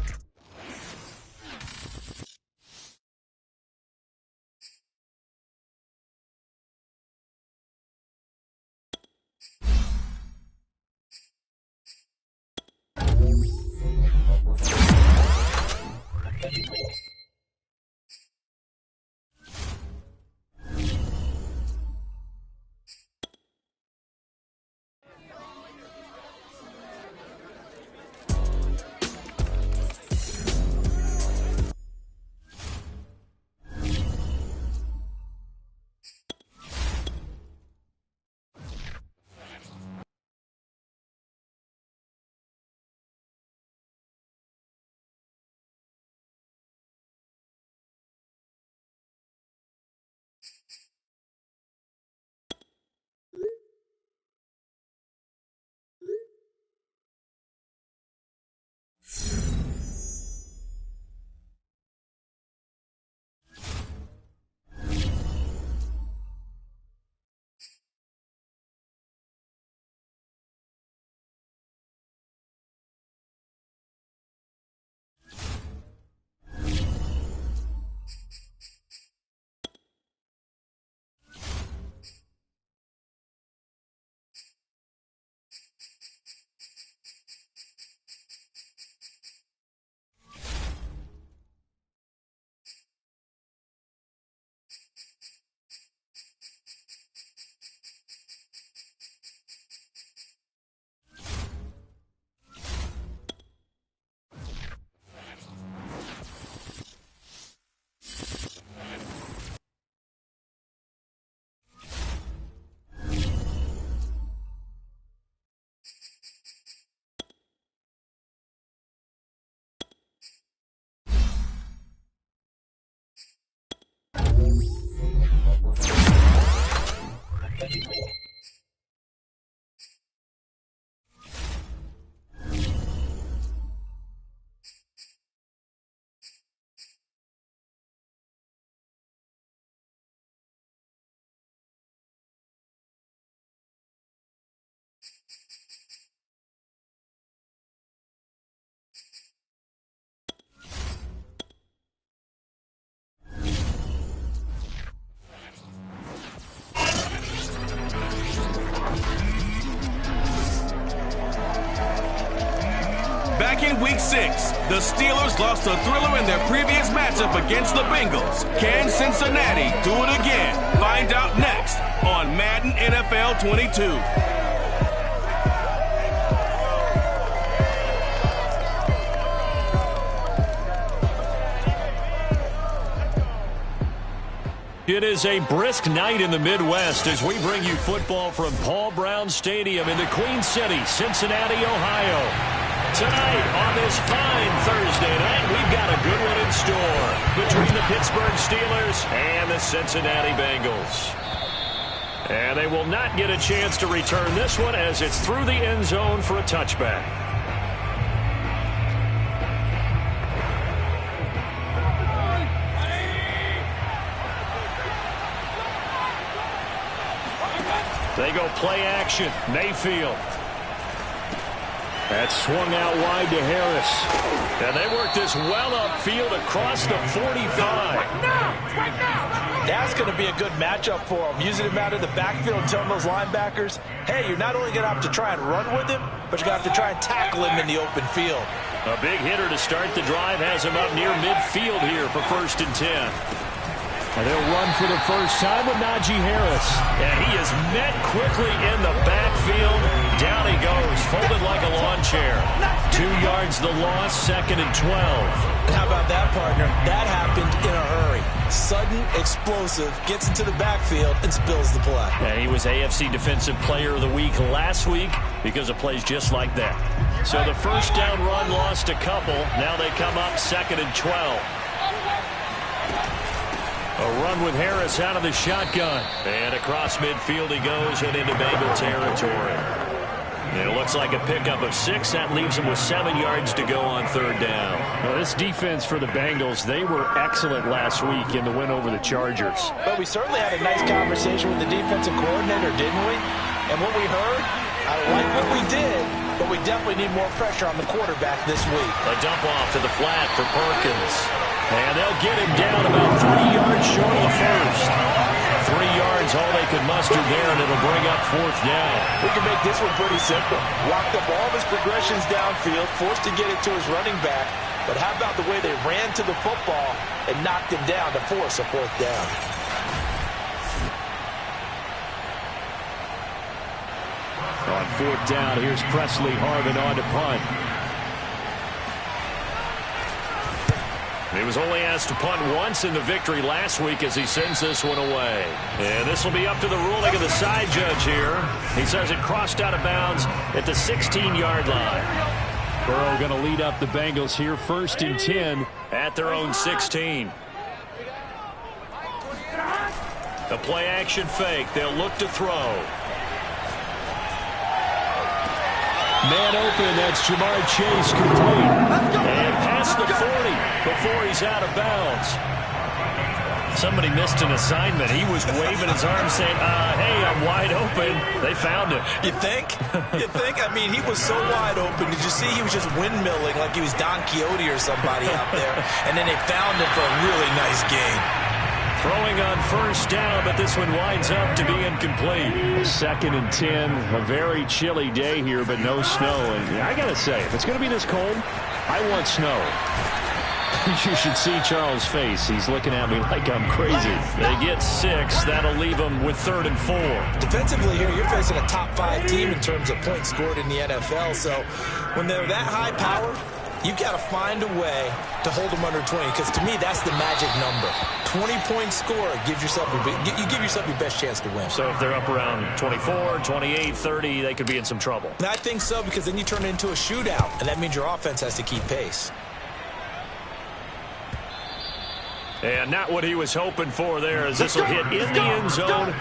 Back in Week 6, the Steelers lost a thriller in their previous matchup against the Bengals. Can Cincinnati do it again? Find out next on Madden NFL 22. It is a brisk night in the Midwest as we bring you football from Paul Brown Stadium in the Queen City, Cincinnati, Ohio. Tonight, on this fine Thursday night, we've got a good one in store between the Pittsburgh Steelers and the Cincinnati Bengals. And they will not get a chance to return this one as it's through the end zone for a touchback. They go play action. Mayfield. That's swung out wide to Harris. And they work this well upfield across the 45. That's going to be a good matchup for him. Using him out of the backfield and telling those linebackers, hey, you're not only going to have to try and run with him, but you're going to have to try and tackle him in the open field. A big hitter to start the drive has him up near midfield here for 1st and 10. And they'll run for the first time with Najee Harris. And he is met quickly in the backfield. Down he goes, folded like a lawn chair. 2 yards the loss, 2nd and 12. And how about that, partner? That happened in a hurry. Sudden, explosive, gets into the backfield and spills the play. And he was AFC Defensive Player of the Week last week because of plays just like that. So the first down run lost a couple. Now they come up 2nd and 12. A run with Harris out of the shotgun. And across midfield he goes and into Bengal territory. And it looks like a pickup of 6. That leaves him with 7 yards to go on 3rd down. Well, this defense for the Bengals, they were excellent last week in the win over the Chargers. But we certainly had a nice conversation with the defensive coordinator, didn't we? And what we heard, I like what we did, but we definitely need more pressure on the quarterback this week. A dump off to the flat for Perkins. And they'll get him down about 3 yards short of the first. 3 yards, all they could muster there, and it'll bring up 4th down. We can make this one pretty simple. Locked up all of his progressions downfield, forced to get it to his running back. But how about the way they ran to the football and knocked him down to force a 4th down? On 4th down, here's Presley Harvin on to punt. He was only asked to punt once in the victory last week as he sends this one away. And this will be up to the ruling of the side judge here. He says it crossed out of bounds at the 16-yard line. Burrow going to lead up the Bengals here, 1st and 10. At their own 16. A play-action fake. They'll look to throw. Man open, that's Jamar Chase complete. And past the 40 before he's out of bounds. Somebody missed an assignment. He was waving his arm saying, hey, I'm wide open. They found him. You think? You think? I mean, he was so wide open. Did you see he was just windmilling like he was Don Quixote or somebody out there? And then they found him for a really nice game. Throwing on 1st down, but this one winds up to be incomplete. 2nd and 10, a very chilly day here, but no snow. And I got to say, if it's going to be this cold, I want snow. You should see Charles' face. He's looking at me like I'm crazy. They get 6. That'll leave them with 3rd and 4. Defensively here, you're facing a top 5 team in terms of points scored in the NFL. So when they're that high powered, you've got to find a way to hold them under 20, because to me, that's the magic number. 20-point score gives yourself you give yourself your best chance to win. So if they're up around 24, 28, 30, they could be in some trouble. And I think so, because then you turn it into a shootout, and that means your offense has to keep pace. And not what he was hoping for there, as this will hit in the end zone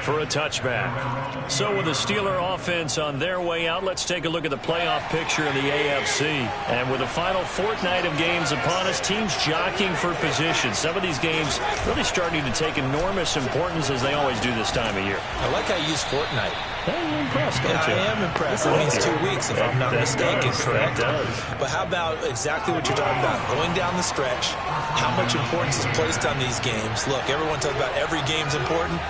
for a touchback. So with the Steeler offense on their way out, let's take a look at the playoff picture in the AFC. And with the final fortnight of games upon us, teams jockeying for position. Some of these games really starting to take enormous importance as they always do this time of year. I like how you use fortnight. Hey, you're impressed, don't you? I am impressed. That means 2 weeks, if I'm not mistaken, correct? That does. But how about exactly what you're talking about? Going down the stretch, how much importance is placed on these games? Look, everyone talks about every game's important.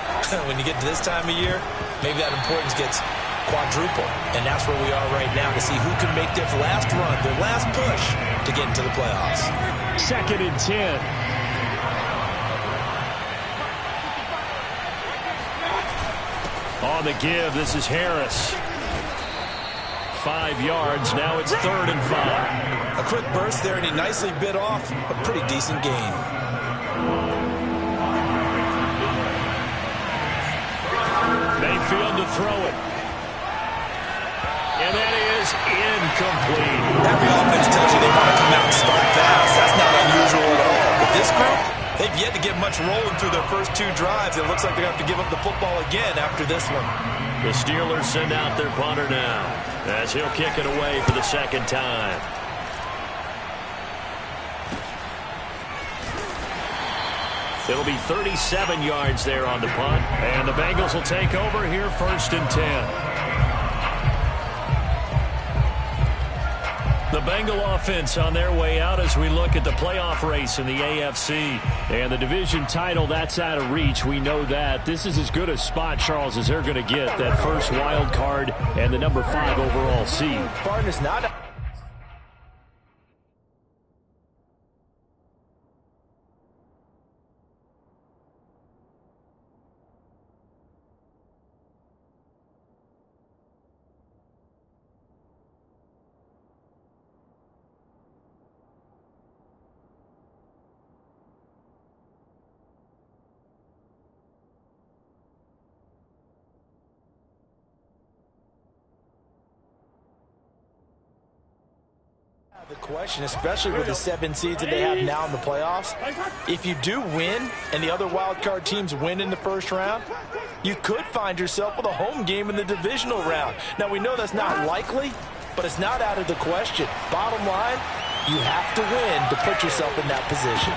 When you get to this time of year, maybe that importance gets quadruple. And that's where we are right now to see who can make their last run, their last push to get into the playoffs. 2nd and 10. On the give, this is Harris. 5 yards, now it's 3rd and 5. A quick burst there, and he nicely bit off a pretty decent gain. Mayfield to throw it. And that is incomplete. Every offense tells you they want to come out and start fast. That's not unusual at all. But this group, they've yet to get much rolling through their first 2 drives. It looks like they're going to have to give up the football again after this one. The Steelers send out their punter now as he'll kick it away for the 2nd time. It'll be 37 yards there on the punt. And the Bengals will take over here 1st and 10. The Bengal offense on their way out as we look at the playoff race in the AFC. And the division title, that's out of reach. We know that. This is as good a spot, Charles, as they're going to get. That first wild card and the number 5 overall seed. Partners not... The question, especially with the 7 seeds that they have now in the playoffs, if you do win and the other wild card teams win in the first round, you could find yourself with a home game in the divisional round. Now, we know that's not likely, but it's not out of the question. Bottom line, you have to win to put yourself in that position.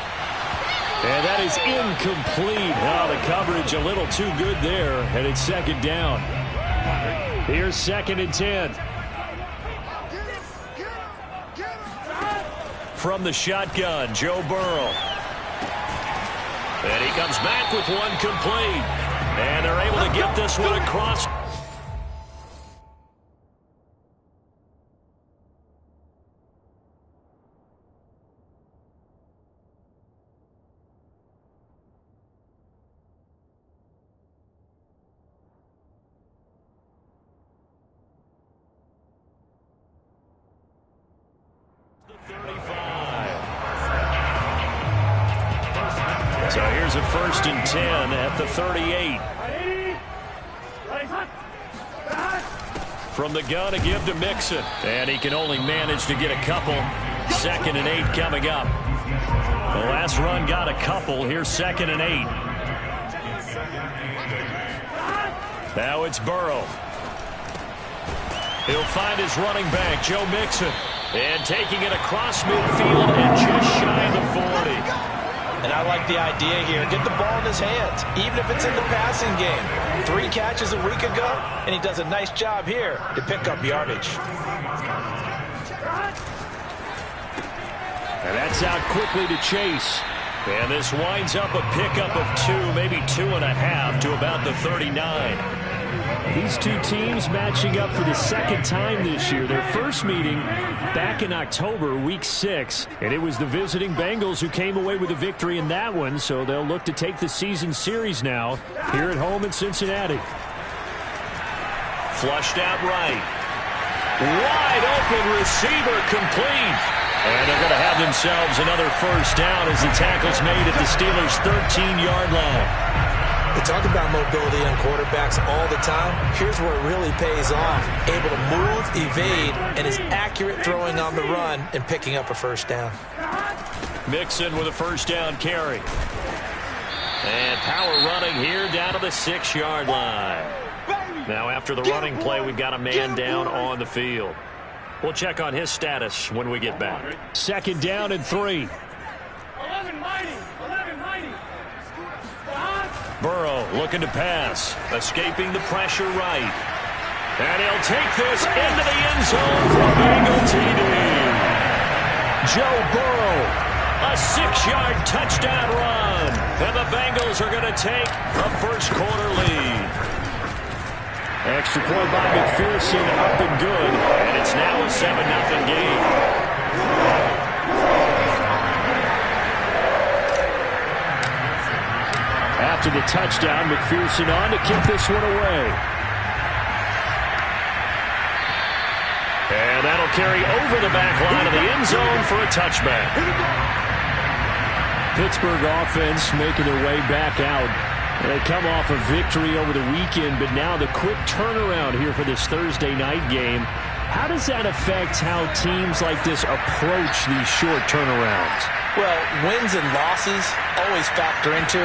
And that is incomplete. Oh, the coverage a little too good there, and it's 2nd down. Here's 2nd and 10. From the shotgun, Joe Burrow. And he comes back with one complete. And they're able to get this one across. So here's a 1st and 10 at the 38. From the gun, a give to Mixon. And he can only manage to get a couple. 2nd and 8 coming up. The last run got a couple. Here's 2nd and 8. Now it's Burrow. He'll find his running back, Joe Mixon. And taking it across midfield and just shy of the 40. And I like the idea here. Get the ball in his hands, even if it's in the passing game. 3 catches a week ago, and he does a nice job here to pick up yardage. And that's out quickly to Chase. And this winds up a pickup of 2, maybe 2.5 to about the 39. These two teams matching up for the 2nd time this year. Their first meeting back in October, week 6. And it was the visiting Bengals who came away with a victory in that one. So they'll look to take the season series now here at home in Cincinnati. Flushed out right. Wide open receiver complete. And they're going to have themselves another 1st down as the tackle's made at the Steelers' 13-yard line. We talk about mobility on quarterbacks all the time. Here's where it really pays off. Able to move, evade, and is accurate throwing on the run and picking up a 1st down. Mixon with a 1st down carry. And power running here down to the 6-yard line. Now after the running play, we've got a man down on the field. We'll check on his status when we get back. 2nd down and 3. Burrow looking to pass. Escaping the pressure right. And he'll take this into the end zone for a Bengal TD. Joe Burrow, a 6-yard touchdown run. And the Bengals are going to take a first-quarter lead. Extra point by McPherson, up and good. And it's now a 7-0 game. After the touchdown, McPherson on to kick this one away. And that'll carry over the back line of the end zone for a touchback. Pittsburgh offense making their way back out. They come off a victory over the weekend, but now the quick turnaround here for this Thursday night game. How does that affect how teams like this approach these short turnarounds? Well, wins and losses always factor into,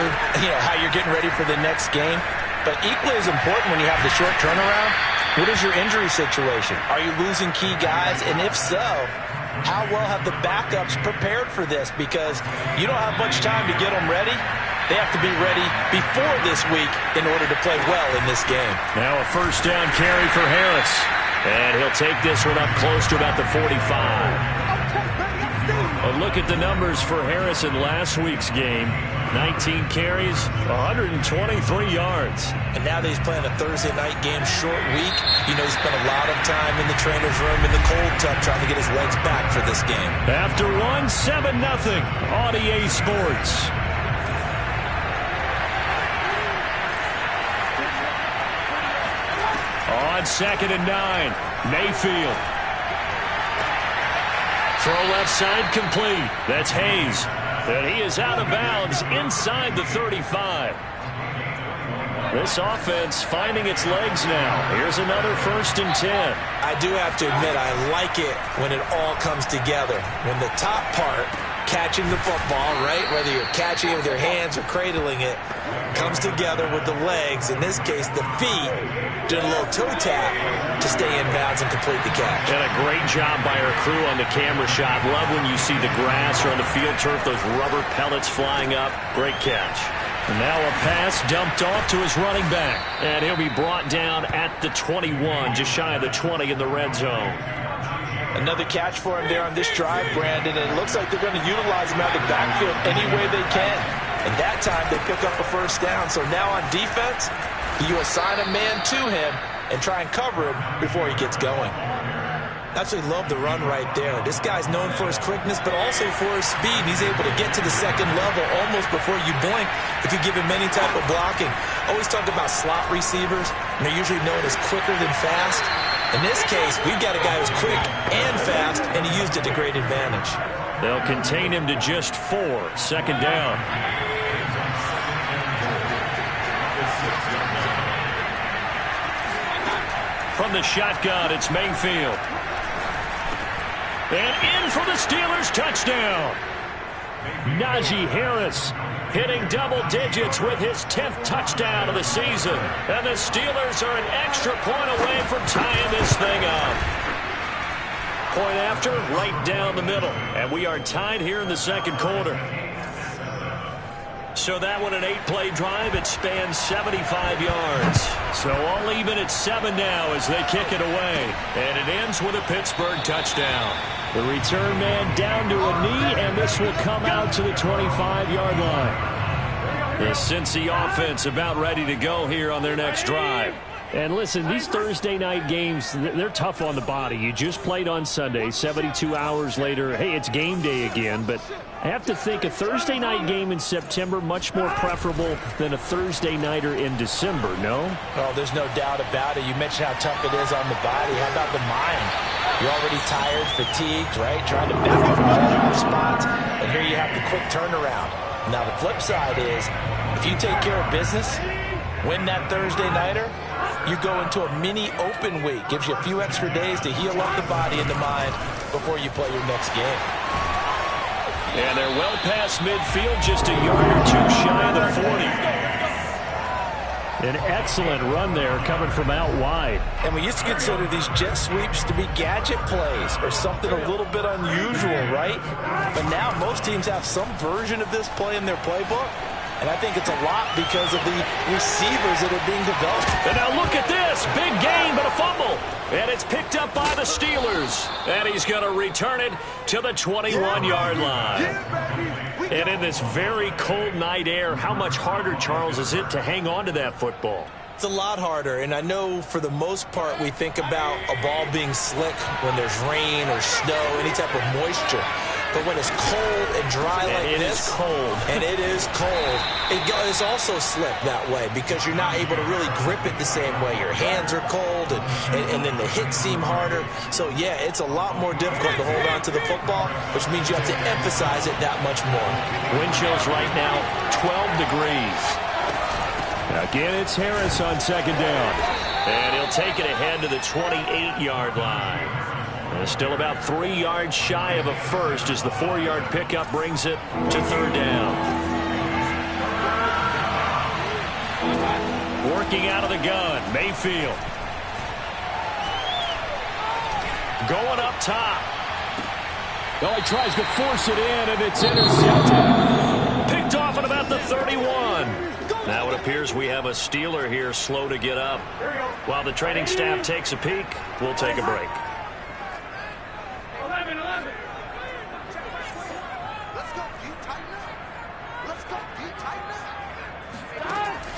how you're getting ready for the next game. But equally as important when you have the short turnaround, what is your injury situation? Are you losing key guys? And if so, how well have the backups prepared for this? Because you don't have much time to get them ready. They have to be ready before this week in order to play well in this game. Now a first down carry for Harris. And he'll take this one up close to about the 45. A look at the numbers for Harris in last week's game. 19 carries, 123 yards. And now that he's playing a Thursday night game, short week, he spent a lot of time in the trainer's room in the cold tub trying to get his legs back for this game. After one, 7-0 on EA Sports. On 2nd and 9, Mayfield. Throw left side complete. That's Hayes. And he is out of bounds inside the 35. This offense finding its legs now. Here's another 1st and 10. I do have to admit, I like it when it all comes together. When the top part, catching the football, right, whether you're catching it with your hands or cradling it, comes together with the legs, in this case the feet, doing a little toe tap to stay in bounds and complete the catch. And a great job by our crew on the camera shot. Love when you see the grass or on the field turf, those rubber pellets flying up. Great catch. And now a pass dumped off to his running back. And he'll be brought down at the 21, just shy of the 20 in the red zone. Another catch for him there on this drive, Brandon, and it looks like they're going to utilize him out of the backfield any way they can. And that time they pick up a first down. So now on defense, you assign a man to him and try and cover him before he gets going. Absolutely love the run right there. This guy's known for his quickness, but also for his speed. He's able to get to the second level almost before you blink if you give him any type of blocking. Always talk about slot receivers, and they're usually known as quicker than fast. In this case, we've got a guy who's quick and fast, and he used it to great advantage. They'll contain him to just 4. 2nd down. From the shotgun, it's Mayfield. And in for the Steelers touchdown. Najee Harris hitting double digits with his 10th touchdown of the season. And the Steelers are an extra point away from tying this thing up. Point after, right down the middle. And we are tied here in the 2nd quarter. So that one an 8-play drive. It spans 75 yards. So all even at 7 now as they kick it away. And it ends with a Pittsburgh touchdown. The return man down to a knee, and this will come out to the 25-yard line. The Cincy offense about ready to go here on their next drive. And listen, these Thursday night games, they're tough on the body. You just played on Sunday. 72 hours later, hey, it's game day again. But I have to think a Thursday night game in September much more preferable than a Thursday nighter in December, no? Oh, there's no doubt about it. You mentioned how tough it is on the body. How about the mind? You're already tired, fatigued, right? Trying to battle for your spots. And here you have the quick turnaround. Now, the flip side is, if you take care of business, win that Thursday nighter, you go into a mini open week. Gives you a few extra days to heal up the body and the mind before you play your next game. And they're well past midfield, just a yard or two shy of the 40. An excellent run there coming from out wide. And we used to consider these jet sweeps to be gadget plays or something a little bit unusual, right? But now most teams have some version of this play in their playbook. And I think it's a lot because of the receivers that are being developed. And now look at this. Big gain, but a fumble. And it's picked up by the Steelers. And he's going to return it to the 21-yard line. And in this very cold night air, how much harder, Charles, is it to hang on to that football? It's a lot harder, and I know for the most part we think about a ball being slick when there's rain or snow, any type of moisture. But when it's cold and dry like this, and it is cold, it's also slick that way because you're not able to really grip it the same way. Your hands are cold, and then the hits seem harder. So, yeah, it's a lot more difficult to hold on to the football, which means you have to emphasize it that much more. Wind chills right now, 12 degrees. Again, it's Harris on second down. And he'll take it ahead to the 28-yard line. And still about 3 yards shy of a first as the 4-yard pickup brings it to third down. Working out of the gun, Mayfield. Going up top. Oh, he tries to force it in, and it's intercepted. Picked off at about the 31. Now it appears we have a Steeler here slow to get up. While the training staff takes a peek, we'll take a break.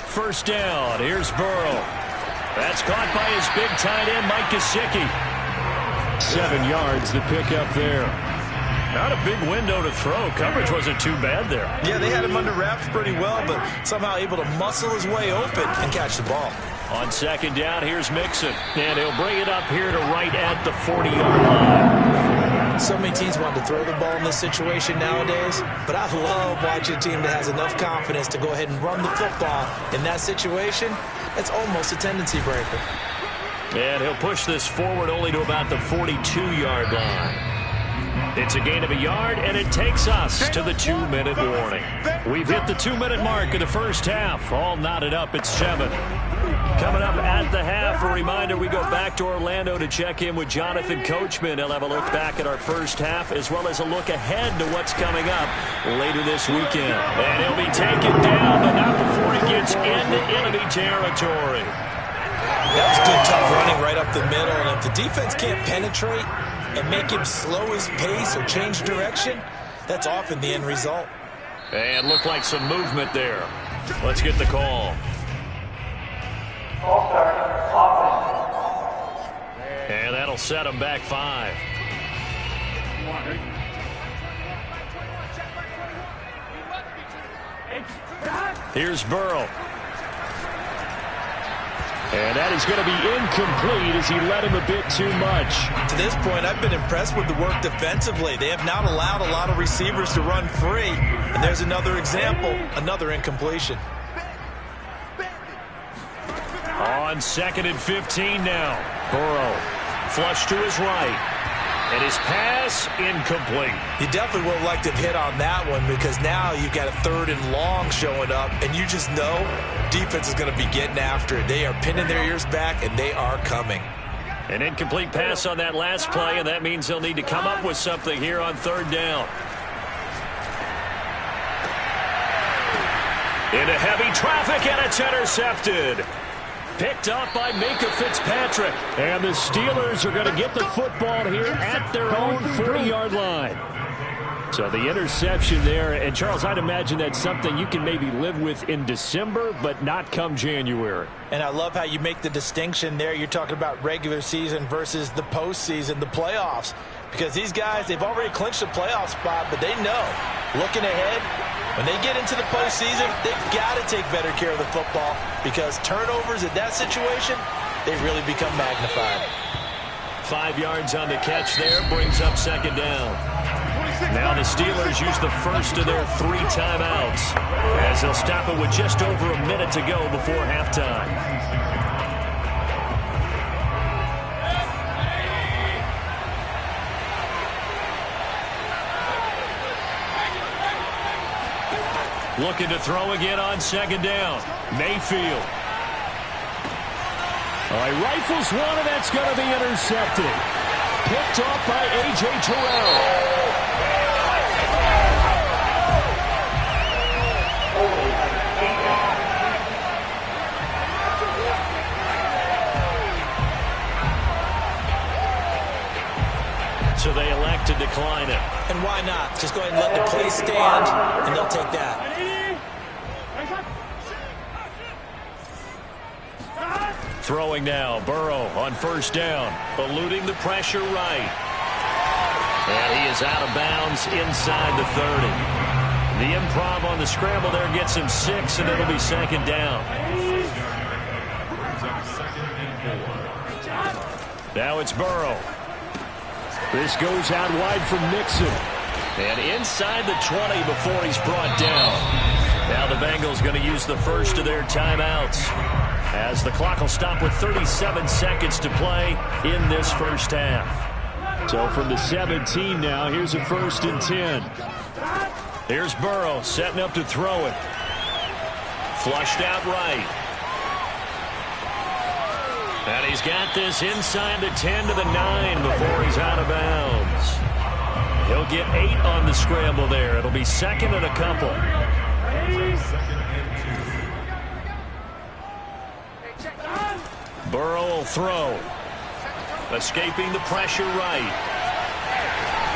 First down. Here's Burrow. That's caught by his big tight end, Mike Gesicki. 7 yards to pick up there. Not a big window to throw. Coverage wasn't too bad there. Yeah, they had him under wraps pretty well, but somehow able to muscle his way open and catch the ball. On second down, here's Mixon. And he'll bring it up here to right at the 40-yard line. So many teams want to throw the ball in this situation nowadays, but I love watching a team that has enough confidence to go ahead and run the football. In that situation, it's almost a tendency breaker. And he'll push this forward only to about the 42-yard line. It's a gain of a yard, and it takes us to the 2-minute warning. We've hit the 2-minute mark of the first half. All knotted up at 7. Coming up at the half, a reminder, we go back to Orlando to check in with Jonathan Coachman. He'll have a look back at our first half, as well as a look ahead to what's coming up later this weekend. And he'll be taken down, but not before he gets into enemy territory. That was good, tough running right up the middle, and if the defense can't penetrate and make him slow his pace or change direction, that's often the end result. And looked like some movement there. Let's get the call. And that'll set him back 5. Here's Burrow. And that is going to be incomplete as he led him a bit too much. To this point, I've been impressed with the work defensively. They have not allowed a lot of receivers to run free. And there's another example, another incompletion. On 2nd and 15 now. Burrow flush to his right. And his pass incomplete. You definitely would have liked to have hit on that one because now you've got a 3rd and long showing up, and you just know defense is going to be getting after it. They are pinning their ears back, and they are coming. An incomplete pass on that last play, and that means they'll need to come up with something here on 3rd down. Into heavy traffic, and it's intercepted. Picked up by Minka Fitzpatrick. And the Steelers are going to get the football here at their own 40-yard line. So the interception there, and Charles, I'd imagine that's something you can maybe live with in December, but not come January. And I love how you make the distinction there. You're talking about regular season versus the postseason, the playoffs. Because these guys, they've already clinched a playoff spot, but they know, looking ahead, when they get into the postseason, they've got to take better care of the football because turnovers in that situation, they really become magnified. 5 yards on the catch there, brings up 2nd down. Now the Steelers use the first of their 3 timeouts as they'll stop it with just over a minute to go before halftime. Looking to throw again on second down. Mayfield. All right, rifles one, and that's going to be intercepted. Picked off by A.J. Terrell. So they elect to decline it. And why not? Just go ahead and let the play stand, and they'll take that. Throwing now, Burrow on first down, eluding the pressure right. And he is out of bounds inside the 30. The improv on the scramble there gets him 6, and it'll be second down. Now it's Burrow. This goes out wide from Mixon. And inside the 20 before he's brought down. Now the Bengals going to use the first of their timeouts, as the clock will stop with 37 seconds to play in this first half. So from the 17 now, here's a 1st and 10. Here's Burrow setting up to throw it. Flushed out right. And he's got this inside the 10 to the 9 before he's out of bounds. He'll get 8 on the scramble there. It'll be second and a couple. Burrow will throw. Escaping the pressure right.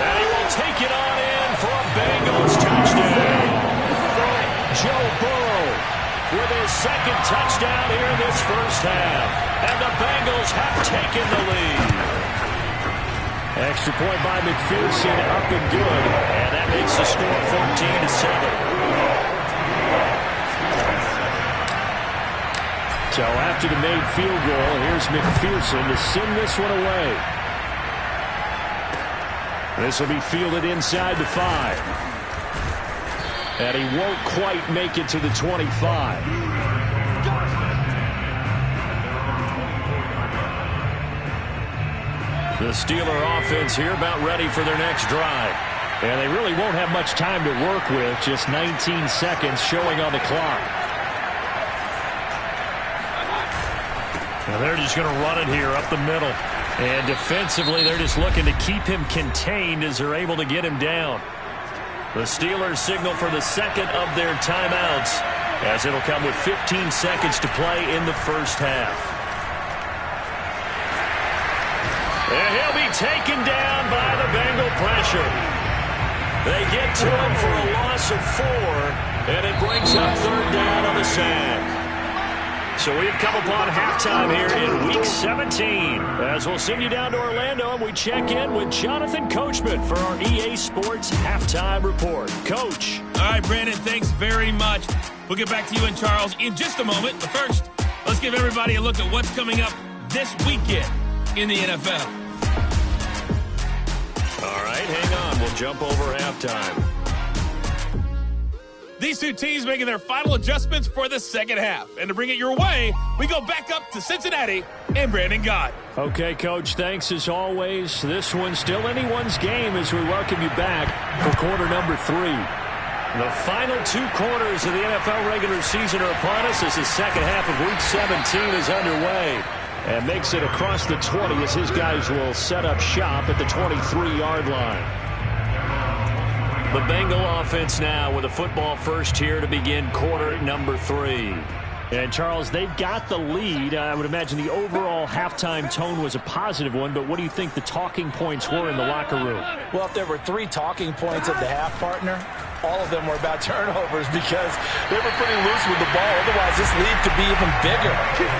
And he will take it on in for a Bengals touchdown. Joe Burrow with his second touchdown here in this first half. And the Bengals have taken the lead. Extra point by McPherson, up and good. And that makes the score 14-7. So after the made field goal, here's McPherson to send this one away. This will be fielded inside the 5. And he won't quite make it to the 25. The Steeler offense here about ready for their next drive. And they really won't have much time to work with. Just 19 seconds showing on the clock. Now they're just going to run it here up the middle. And defensively, they're just looking to keep him contained as they're able to get him down. The Steelers signal for the second of their timeouts, as it'll come with 15 seconds to play in the first half. And he'll be taken down by the Bengal pressure. They get to him for a loss of 4, and it brings up third down on the sack. So we've come upon halftime here in Week 17. As we'll send you down to Orlando, and we check in with Jonathan Coachman for our EA Sports Halftime Report. Coach. All right, Brandon, thanks very much. We'll get back to you and Charles in just a moment. But first, let's give everybody a look at what's coming up this weekend in the NFL. All right, hang on. We'll jump over halftime. These two teams making their final adjustments for the second half. And to bring it your way, we go back up to Cincinnati and Brandon Gott. Okay, Coach, thanks as always. This one's still anyone's game as we welcome you back for quarter number 3. The final 2 quarters of the NFL regular season are upon us as the second half of Week 17 is underway. And makes it across the 20 as his guys will set up shop at the 23-yard line. The Bengal offense now with a football first here to begin quarter number 3. And, Charles, they've got the lead. I would imagine the overall halftime tone was a positive one, but what do you think the talking points were in the locker room? Well, if there were 3 talking points at the half, partner, all of them were about turnovers because they were pretty loose with the ball. Otherwise, this lead could be even bigger.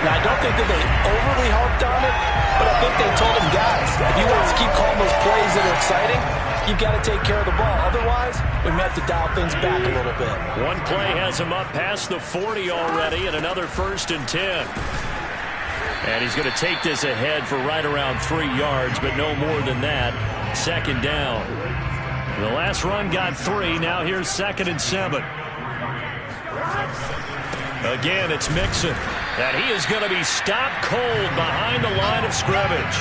Now, I don't think that they overly harped on it, but I think they told them, guys, if you want to keep calling those plays that are exciting, you've got to take care of the ball. Otherwise, we may have to dial things back a little bit. One play has him up past the 40 already, and another 1st and 10. And he's going to take this ahead for right around 3 yards, but no more than that. Second down. The last run got 3. Now here's 2nd and 7. Again, it's Mixon. And he is going to be stopped cold behind the line of scrimmage.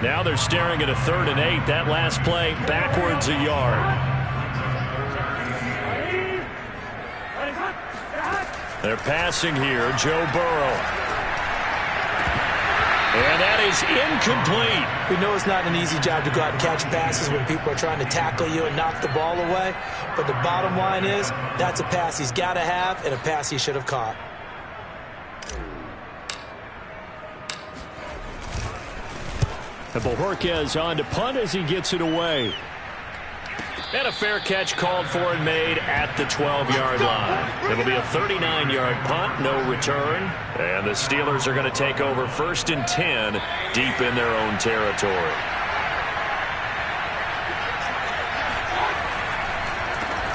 Now they're staring at a 3rd and 8. That last play backwards a yard. They're passing here, Joe Burrow. And that is incomplete. We know it's not an easy job to go out and catch passes when people are trying to tackle you and knock the ball away. But the bottom line is, that's a pass he's got to have and a pass he should have caught. And Bojorquez on to punt as he gets it away. And a fair catch called for and made at the 12-yard line. It'll be a 39-yard punt, no return. And the Steelers are going to take over 1st and 10 deep in their own territory.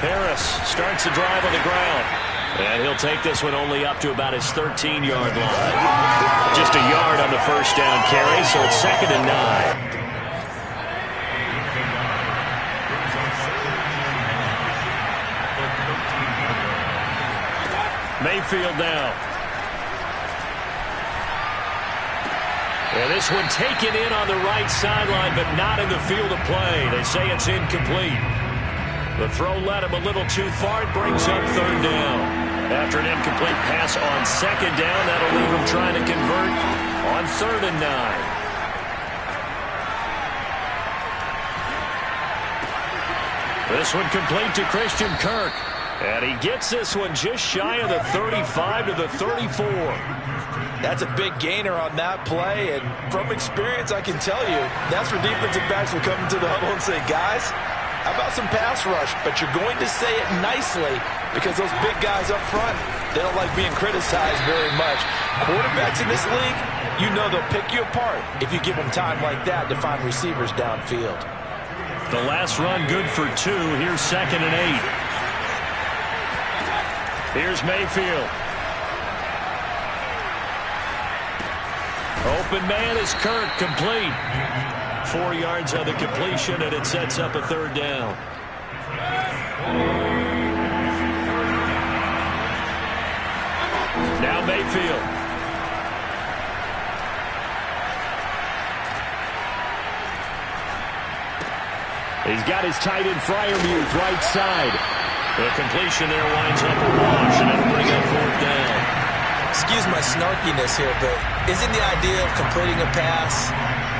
Harris starts the drive on the ground. And he'll take this one only up to about his 13-yard line. Just a yard on the first down carry, so it's 2nd and 9. Mayfield now. And this one taken in on the right sideline, but not in the field of play. They say it's incomplete. The throw led him a little too far. It brings up 3rd down. After an incomplete pass on 2nd down, that'll leave him trying to convert on 3rd and 9. This one complete to Christian Kirk. And he gets this one just shy of the 35 to the 34. That's a big gainer on that play, and from experience, I can tell you, that's where defensive backs will come into the huddle and say, guys, how about some pass rush? But you're going to say it nicely because those big guys up front, they don't like being criticized very much. Quarterbacks in this league, you know they'll pick you apart if you give them time like that to find receivers downfield. The last run good for 2. Here's 2nd and 8. Here's Mayfield. Open man is Kirk, complete. 4 yards on the completion, and it sets up a 3rd down. Now Mayfield. He's got his tight end Freiermuth right side. The completion there winds up a wash, and it'll bring up 4th down. Excuse my snarkiness here, but isn't the idea of completing a pass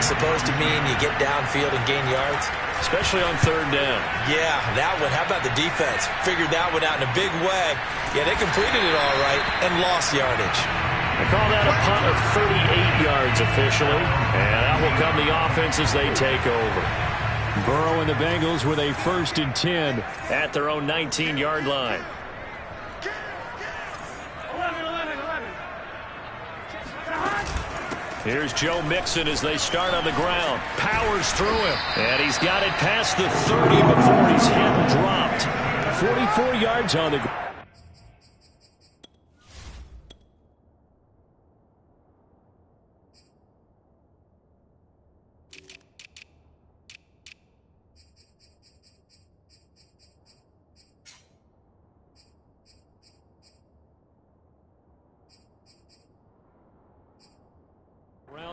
supposed to mean you get downfield and gain yards? Especially on 3rd down. Yeah, that one. How about the defense? Figured that one out in a big way. Yeah, they completed it all right and lost yardage. They call that a punt of 38 yards officially, and out will come the offense as they take over. Burrow and the Bengals with a 1st and 10 at their own 19-yard line. 11. Here's Joe Mixon as they start on the ground. Powers through him. And he's got it past the 30 before he's hit and dropped. 44 yards on the ground.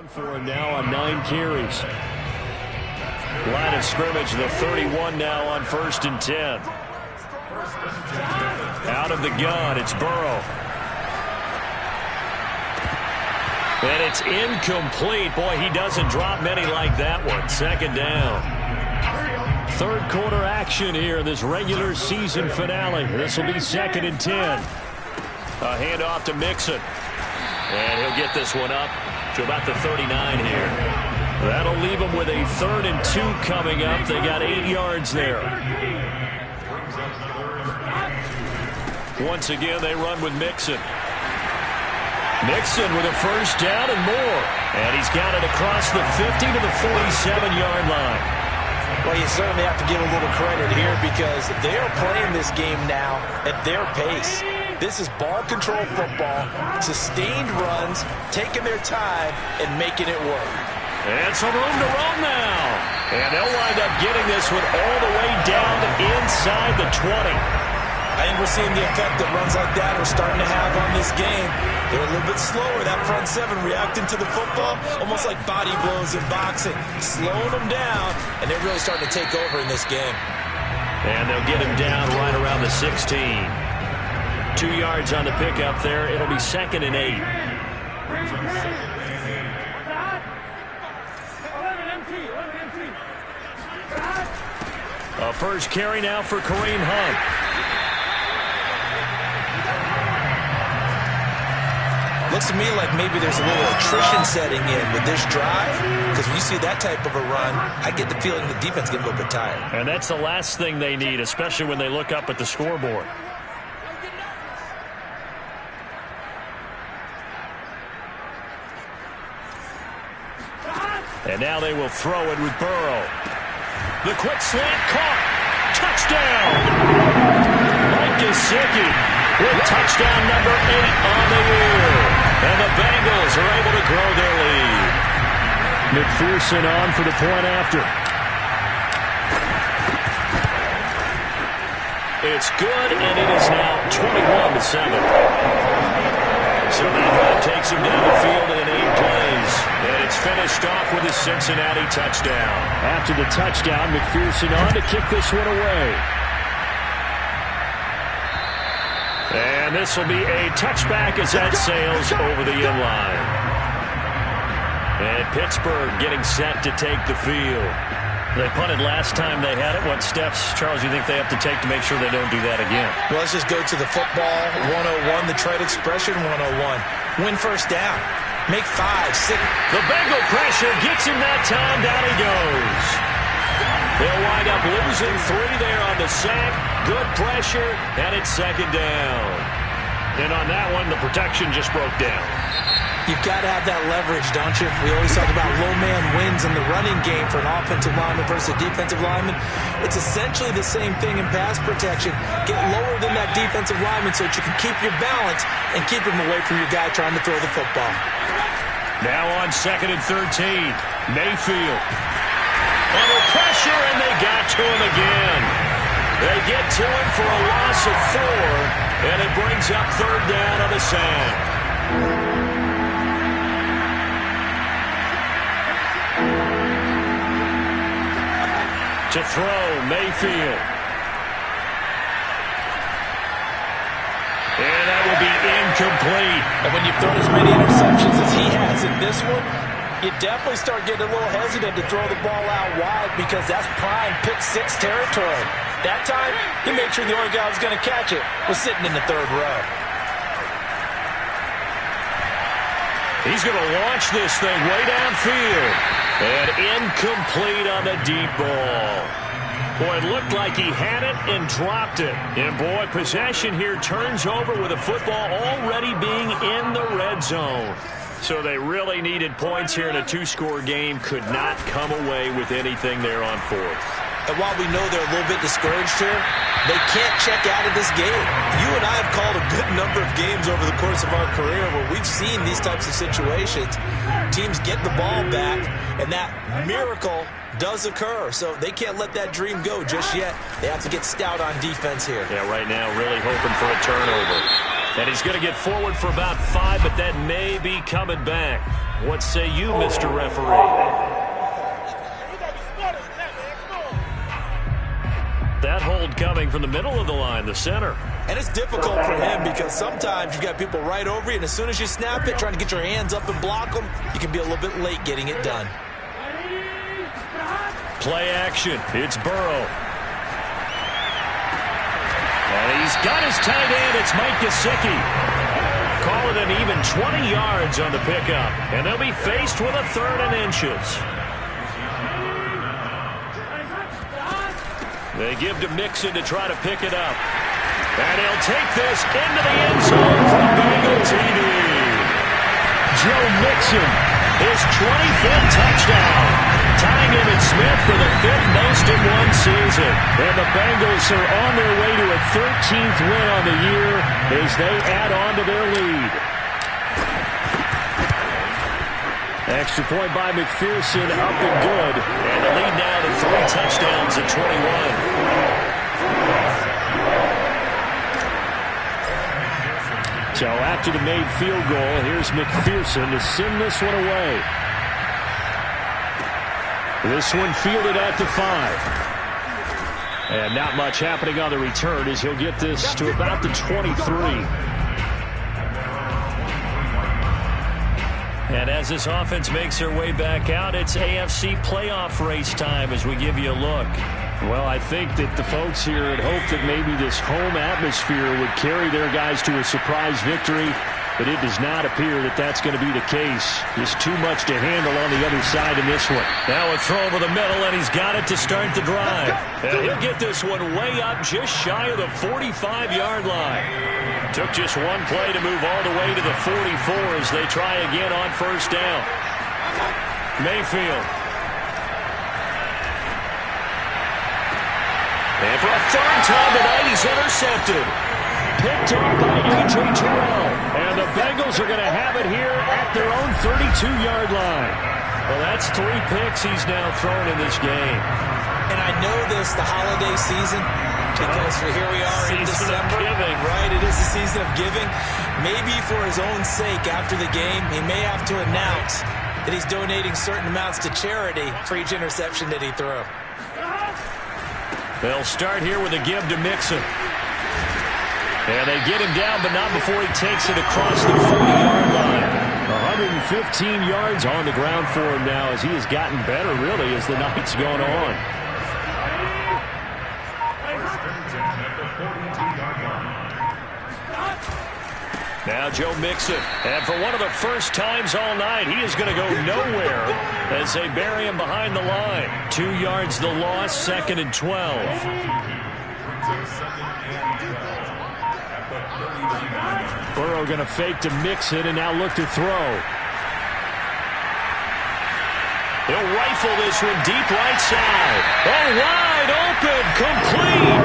For him now on 9 carries. Line of scrimmage, the 31 now on 1st and 10. Out of the gun, it's Burrow. And it's incomplete. Boy, he doesn't drop many like that one. 2nd down. 3rd quarter action here in this regular season finale. This will be 2nd and 10. A handoff to Mixon. And he'll get this one up to about the 39 here. That'll leave them with a 3rd and 2 coming up. They got 8 yards there. Once again, they run with Mixon. Mixon with a 1st down and more. And he's got it across the 50 to the 47-yard line. Well, you certainly have to give a little credit here because they are playing this game now at their pace. This is ball control football, sustained runs, taking their time and making it work. And some room to run now. And they'll wind up getting this one all the way down to inside the 20. I think we're seeing the effect that runs like that are starting to have on this game. They're a little bit slower, that front 7 reacting to the football, almost like body blows in boxing, slowing them down, and they're really starting to take over in this game. And they'll get him down right around the 16. 2 yards on the pickup there. It'll be 2nd and 8. A first carry now for Kareem Hunt. Looks to me like maybe there's a little attrition setting in with this drive, because when you see that type of a run, I get the feeling the defense gets a little bit tired. And that's the last thing they need, especially when they look up at the scoreboard. And now they will throw it with Burrow. The quick slant caught. Touchdown! Mike Gesicki with touchdown number 8 on the year. And the Bengals are able to grow their lead. McPherson on for the point after. It's good, and it is now 21-7. So that drive takes him down the field in 8 plays. And it's finished off with a Cincinnati touchdown. After the touchdown, McPherson on to kick this one away. And this will be a touchback as that sails over the inline. And Pittsburgh getting set to take the field. They punted last time they had it. What steps, Charles, you think they have to take to make sure they don't do that again? Well, let's just go to the football 101, the trade expression 101. Win first down. Make 5, 6. The Bengal pressure gets him that time. Down he goes. They'll wind up losing 3 there on the sack. Good pressure, and it's 2nd down. And on that one, the protection just broke down. You've got to have that leverage, don't you? We always talk about low man wins in the running game for an offensive lineman versus a defensive lineman. It's essentially the same thing in pass protection. Get lower than that defensive lineman so that you can keep your balance and keep him away from your guy trying to throw the football. Now on 2nd and 13, Mayfield. Under pressure, and they got to him again. They get to him for a loss of 4, and it brings up 3rd down on the sack. To throw, Mayfield. And that will be incomplete. And when you've thrown as many interceptions as he has in this one, you definitely start getting a little hesitant to throw the ball out wide because that's prime pick 6 territory. That time, he made sure the only guy who was going to catch it was sitting in the 3rd row. He's going to launch this thing way downfield. And incomplete on the deep ball. Boy, it looked like he had it and dropped it. And, boy, possession here turns over with the football already being in the red zone. So they really needed points here in a 2-score game. Could not come away with anything there on 4th. And while we know they're a little bit discouraged here, they can't check out of this game. You and I have called a good number of games over the course of our career where we've seen these types of situations. Teams get the ball back, and that miracle does occur. So they can't let that dream go just yet. They have to get stout on defense here. Yeah, right now really hoping for a turnover. And he's going to get forward for about 5, but that may be coming back. What say you, Mr. Referee? That hold coming from the middle of the line, the center. And it's difficult for him because sometimes you've got people right over you, and as soon as you snap it, trying to get your hands up and block them, you can be a little bit late getting it done. Play action. It's Burrow. And he's got his tight end. It's Mike Gesicki. Call it an even 20 yards on the pickup. And they'll be faced with a 3rd and inches. They give to Mixon to try to pick it up. And he'll take this into the end zone for Bengal TD. Joe Mixon, his 25th touchdown. Tying him and Smith for the 5th most in one season. And the Bengals are on their way to a 13th win on the year as they add on to their lead. Extra point by McPherson, up and good. And the lead now to 3 touchdowns at 21. So after the made field goal, here's McPherson to send this one away. This one fielded at the 5. And not much happening on the return as he'll get this to about the 23. And as this offense makes their way back out, it's AFC playoff race time as we give you a look. Well, I think that the folks here had hoped that maybe this home atmosphere would carry their guys to a surprise victory, but it does not appear that that's going to be the case. There's too much to handle on the other side in this one. Now a throw over the middle, and he's got it to start the drive. And he'll get this one way up just shy of the 45-yard line. Took just one play to move all the way to the 44 as they try again on first down. Mayfield. And for a third time tonight, he's intercepted. Picked up by A.J. Terrell. And the Bengals are going to have it here at their own 32-yard line. Well, that's 3 picks he's now thrown in this game. And I know this, the holiday season, because here we are in December. Right, it is the season of giving. Maybe for his own sake after the game, he may have to announce that he's donating certain amounts to charity for each interception that he threw. They'll start here with a give to Mixon. And they get him down, but not before he takes it across the 40-yard line. 115 yards on the ground for him now as he has gotten better, really, as the night's gone on. Now Joe Mixon, and for one of the first times all night, he is going to go nowhere as they bury him behind the line. 2 yards the loss, 2nd and 12. Burrow going to fake to Mixon and now look to throw. He'll rifle this one deep right side. Oh, wide open, complete.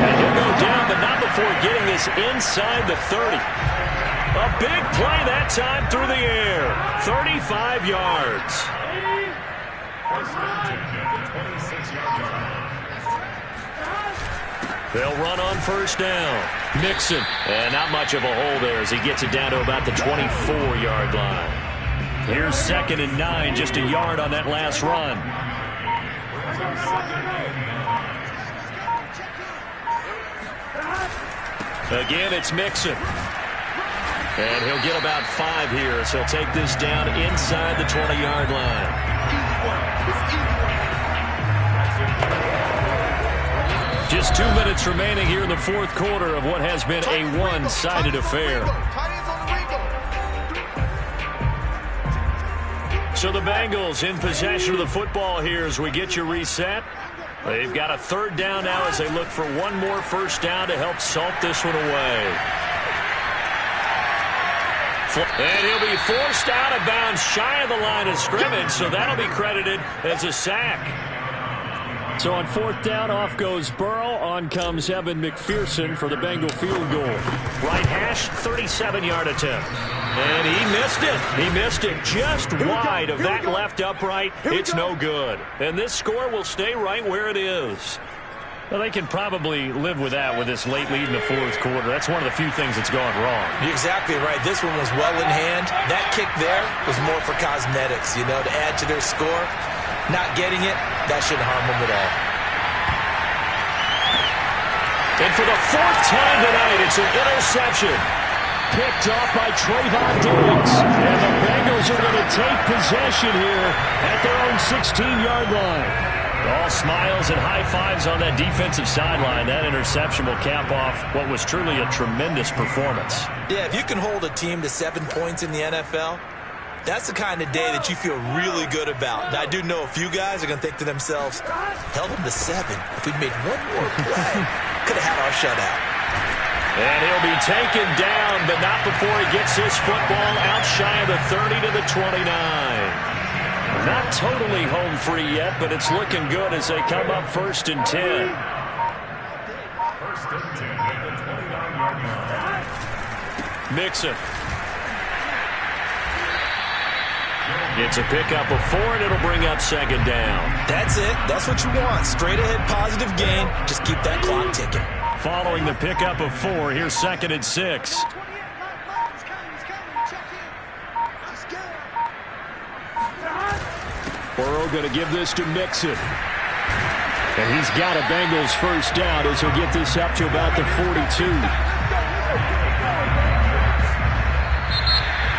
And he'll go down, but not before getting this inside the 30. A big play that time through the air. 35 yards. They'll run on first down. Mixon. And not much of a hole there as he gets it down to about the 24-yard line. Here's 2nd and 9, just a yard on that last run. Again, it's Mixon. And he'll get about 5 here, so he'll take this down inside the 20-yard line. Just 2 minutes remaining here in the fourth quarter of what has been a one-sided affair. So the Bengals in possession of the football here as we get you reset. They've got a 3rd down now as they look for one more first down to help salt this one away. And he'll be forced out of bounds shy of the line of scrimmage, so that'll be credited as a sack. So on 4th down, off goes Burrow. On comes Evan McPherson for the Bengal field goal. Right hash, 37-yard attempt. And he missed it. He missed it just wide of that left upright. It's no good. And this score will stay right where it is. Well, they can probably live with that with this late lead in the fourth quarter. That's one of the few things that's gone wrong. You're exactly right. This one was well in hand. That kick there was more for cosmetics, to add to their score. Not getting it, that shouldn't harm them at all. And for the 4th time tonight, it's an interception. Picked off by Trayvon Diggs. And the Bengals are going to take possession here at their own 16-yard line. All smiles and high fives on that defensive sideline. That interception will cap off what was truly a tremendous performance. Yeah, if you can hold a team to 7 points in the NFL, that's the kind of day that you feel really good about. Now, I do know a few guys are going to think to themselves, held them to 7. If we'd made one more play, could have had our shutout. And he'll be taken down, but not before he gets this football out shy of the 30 to the 29. Not totally home free yet, but it's looking good as they come up 1st and 10. 1st and 10 at the 29-yard line. Mixon. It's a pickup of 4, and it'll bring up 2nd down. That's it. That's what you want. Straight ahead positive gain. Just keep that clock ticking. Following the pickup of 4, here's 2nd and 6. Burrow going to give this to Mixon. And he's got a Bengals first down as he'll get this up to about the 42.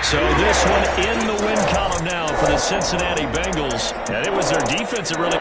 So this one in the win column now for the Cincinnati Bengals. And it was their defense that really...